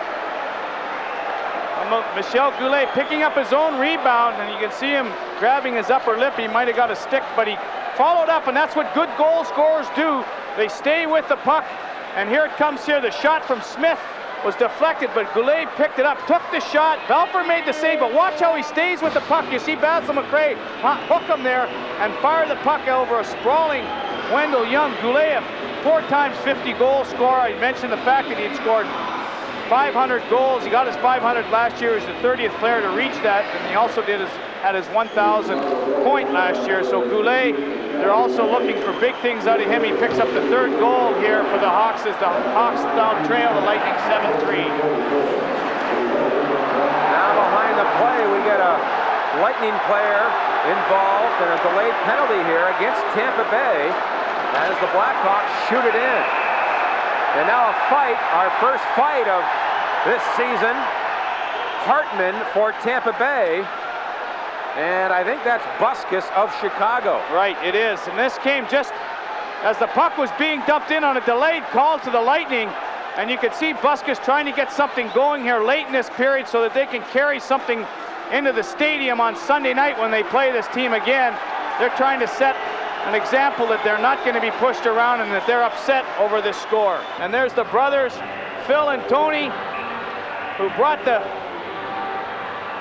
Michel Goulet picking up his own rebound, and you can see him grabbing his upper lip. He might have got a stick, but he followed up, and that's what good goal scorers do. They stay with the puck, and here it comes here. The shot from Smith was deflected, but Goulet picked it up, took the shot. Belfour made the save, but watch how he stays with the puck. You see Basil McRae hook him there and fire the puck over a sprawling Wendell Young. Goulet, a 4 times 50 goal scorer. I mentioned the fact that he had scored 500 goals. He got his 500 last year. He was the 30th player to reach that, and he also had his 1,000th point last year. So Goulet, they're also looking for big things out of him. He picks up the 3rd goal here for the Hawks as the Hawks now trail the Lightning 7-3. Now behind the play, we get a Lightning player involved and a delayed penalty here against Tampa Bay as the Blackhawks shoot it in. And now a fight, our first fight of this season. Hartman for Tampa Bay. And I think that's Buskus of Chicago. Right, it is. And this came just as the puck was being dumped in on a delayed call to the Lightning. And you can see Buskus trying to get something going here late in this period so that they can carry something into the stadium on Sunday night when they play this team again. They're trying to set an example that they're not going to be pushed around and that they're upset over this score. And there's the brothers, Phil and Tony, who brought the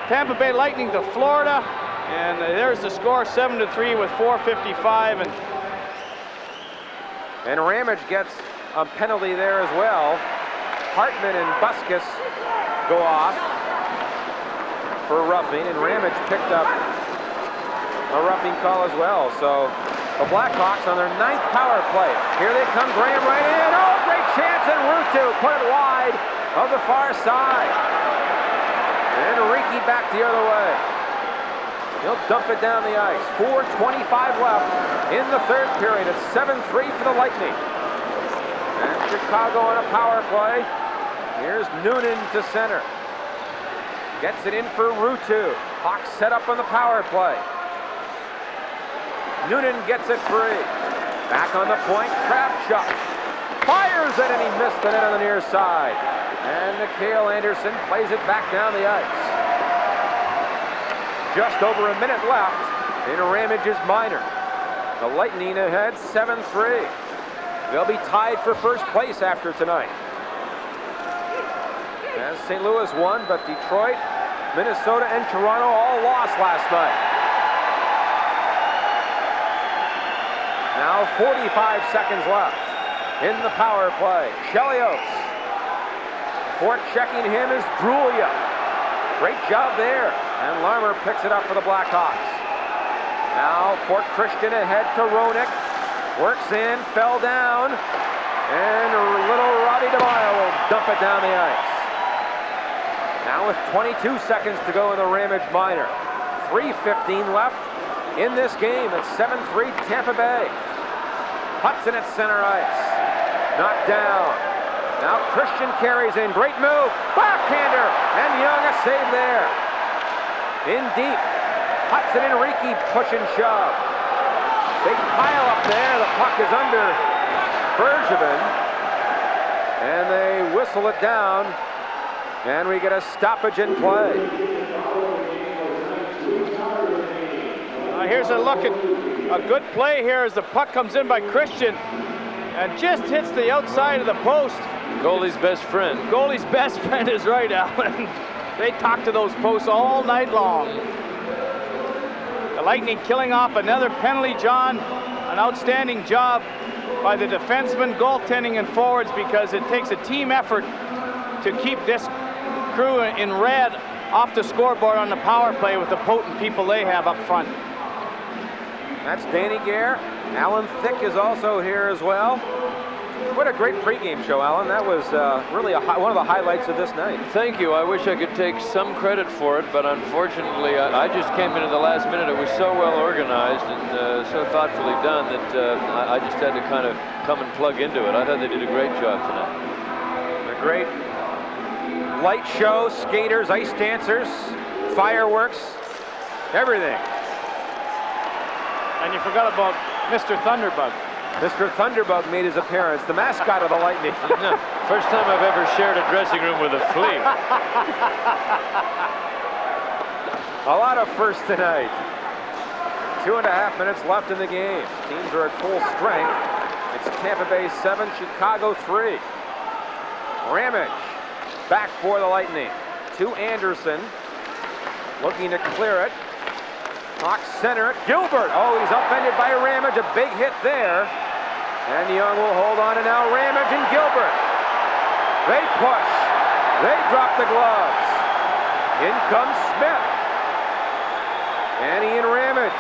Tampa Bay Lightning to Florida. And there's the score, 7-3 with 4:55. And Ramage gets a penalty there as well. Hartman and Buskus go off for roughing, and Ramage picked up a roughing call as well. So the Blackhawks on their 9th power play. Here they come, Graham right in. Oh, great chance, and Ruutu put it wide of the far side. And Ricky back the other way. He'll dump it down the ice. 4:25 left in the 3rd period. It's 7-3 for the Lightning. And Chicago on a power play. Here's Noonan to center. Gets it in for Ruutu. Hawks set up on the power play. Noonan gets it free. Back on the point, Kravchuk fires it, and he missed the net on the near side. And Mikhail Anderson plays it back down the ice. Just over a minute left in Ramage's minor. The Lightning ahead 7-3. They'll be tied for first place after tonight. As St. Louis won, but Detroit, Minnesota, and Toronto all lost last night. Now 45 seconds left in the power play. Chelios. For checking him is Drulia. Great job there. And Larmer picks it up for the Blackhawks. Now Fort Christian ahead to Roenick. Works in, fell down. And little Robbie DeMaio will dump it down the ice. Now with 22 seconds to go in the Ramage minor. 3:15 left in this game. It's 7-3 Tampa Bay. Hudson at center ice. Knocked down. Now Christian carries in. Great move. Backhander. And Young a save there. In deep. Hudson and Ricky push and shove. Big pile up there. The puck is under Bergevin. And they whistle it down. And we get a stoppage in play. Here's a look at a good play here as the puck comes in by Christian and just hits the outside of the post. Goalie's best friend. Goalie's best friend is right, Alan. They talk to those posts all night long. The Lightning killing off another penalty, John. An outstanding job by the defensemen, goaltending, and forwards, because it takes a team effort to keep this crew in red off the scoreboard on the power play with the potent people they have up front. That's Danny Gare. Alan Thicke is also here as well. What a great pregame show, Alan. That was really one of the highlights of this night. Thank you. I wish I could take some credit for it, but unfortunately, I just came in at the last minute. It was so well organized and so thoughtfully done that I just had to kind of come and plug into it. I thought they did a great job tonight. A great light show, skaters, ice dancers, fireworks, everything. And you forgot about Mr. Thunderbug. Mr. Thunderbug made his appearance, the mascot of the Lightning. No, first time I've ever shared a dressing room with a flea. A lot of firsts tonight. 2.5 minutes left in the game. Teams are at full strength. It's Tampa Bay 7, Chicago 3. Ramage back for the Lightning. To Anderson. Looking to clear it. Hawks center it. Gilbert. Oh, he's upended by Ramage. A big hit there. And Young will hold on, and now Ramage and Gilbert. They push. They drop the gloves. In comes Smith. And he and Ramage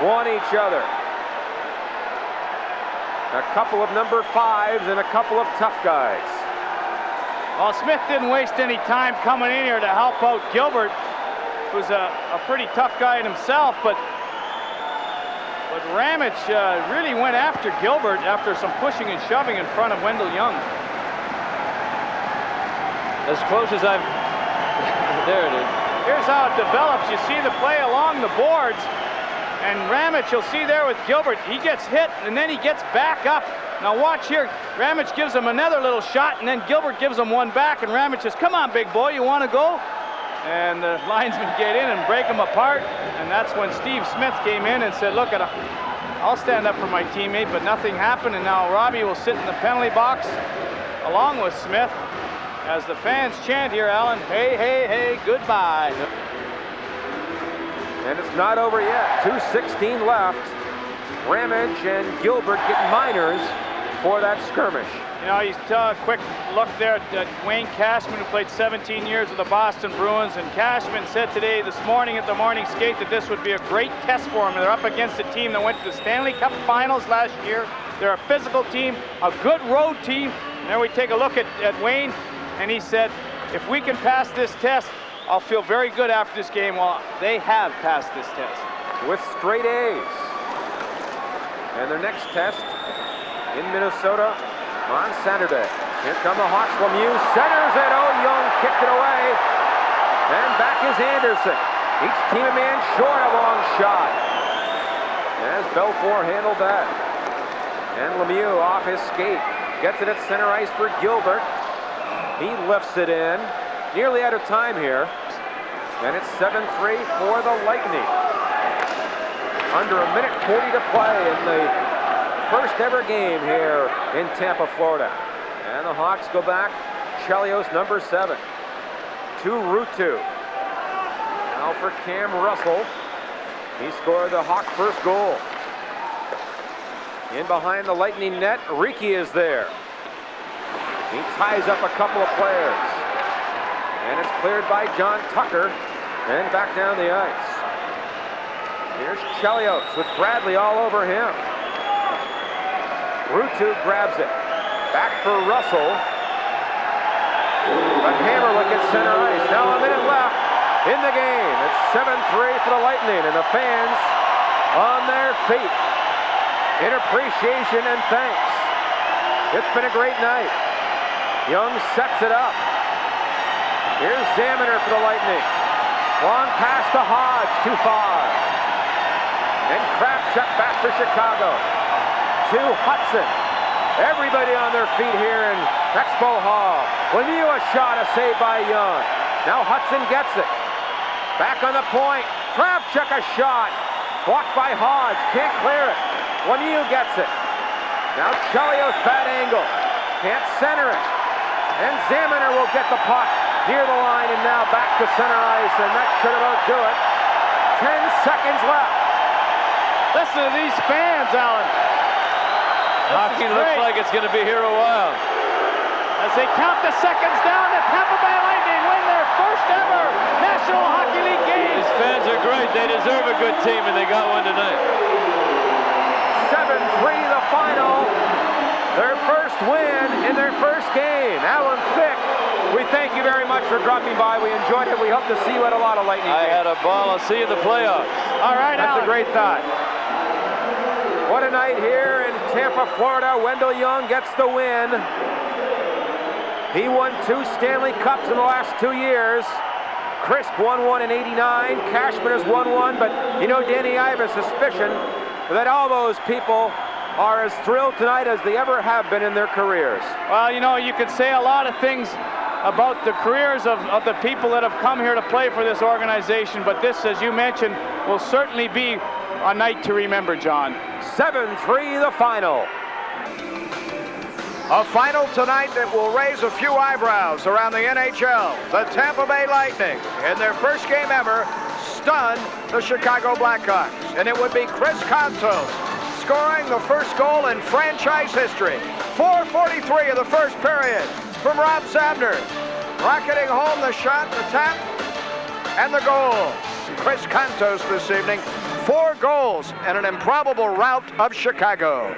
want each other. A couple of number 5s and a couple of tough guys. Well, Smith didn't waste any time coming in here to help out Gilbert, who's a pretty tough guy in himself, but Ramage really went after Gilbert after some pushing and shoving in front of Wendell Young. As close as I've... There it is. Here's how it develops. You see the play along the boards, and Ramage, you'll see there with Gilbert, he gets hit, and then he gets back up. Now watch here. Ramage gives him another little shot, and then Gilbert gives him one back, and Ramage says, "Come on, big boy, you want to go?" And the linesmen get in and break them apart, and that's when Steve Smith came in and said, "Look, I'll stand up for my teammate," but nothing happened, and now Robbie will sit in the penalty box along with Smith as the fans chant here, Alan, "Hey, hey, hey, goodbye." And it's not over yet. 2:16 left. Ramage and Gilbert get minors for that skirmish. You know, you saw a quick look there at Wayne Cashman, who played 17 years with the Boston Bruins, and Cashman said today, this morning at the morning skate, that this would be a great test for them. They're up against a team that went to the Stanley Cup Finals last year. They're a physical team, a good road team. And there we take a look at Wayne, and he said, if we can pass this test, I'll feel very good after this game. Well, they have passed this test. With straight A's. And their next test in Minnesota on Saturday. Here come the Hawks. Lemieux centers it. Oh, Young kicked it away. And back is Anderson. Each team a man short, a long shot. As Belfour handled that. And Lemieux off his skate. Gets it at center ice for Gilbert. He lifts it in. Nearly out of time here. And it's 7-3 for the Lightning. Under 1:40 to play in the first ever game here in Tampa, Florida. And the Hawks go back. Chelios, number 7. To Ruutu. Now for Cam Russell. He scored the Hawk first goal. In behind the Lightning net, Riki is there. He ties up a couple of players. And it's cleared by John Tucker. And back down the ice. Here's Chelios with Bradley all over him. Ruutu grabs it. Back for Russell. But Hammerlick at center ice. Now a minute left in the game. It's 7-3 for the Lightning, and the fans on their feet in appreciation and thanks. It's been a great night. Young sets it up. Here's Zamaner for the Lightning. Long pass to Hodge, too far. And Kravchuk back for Chicago. To Hudson. Everybody on their feet here in Expo Hall. Lemieux a shot, a save by Young. Now Hudson gets it. Back on the point. Kravchuk a shot. Blocked by Hodge. Can't clear it. Lemieux gets it. Now Chelios bad angle. Can't center it. And Zamaner will get the puck near the line, and now back to center ice, and that should about do it. 10 seconds left. Listen to these fans, Alan. Hockey looks like it's going to be here a while. As they count the seconds down, the Tampa Bay Lightning win their first ever National Hockey League game. These fans are great. They deserve a good team, and they got one tonight. 7-3 the final. their first win in their first game. Alan Thicke, we thank you very much for dropping by. We enjoyed it. We hope to see you at a lot of Lightning games. I had a ball. I'll see you in the playoffs. All right, That's Alan. a great thought. What a night here in Tampa, Florida. Wendell Young gets the win. He won 2 Stanley Cups in the last 2 years. Crisp won one in '89. Cashman has won one, but you know, Danny, I have a suspicion that all those people are as thrilled tonight as they ever have been in their careers. Well, you know, you could say a lot of things about the careers of the people that have come here to play for this organization, but this, as you mentioned, will certainly be a night to remember, John. 7-3 the final. A final tonight that will raise a few eyebrows around the NHL. The Tampa Bay Lightning, in their first game ever, stunned the Chicago Blackhawks. And it would be Chris Kontos scoring the first goal in franchise history. 4:43 of the first period from Rob Sabner. Rocketing home the shot, the tap, and the goal. Chris Kontos this evening. 4 goals and an improbable rout of Chicago.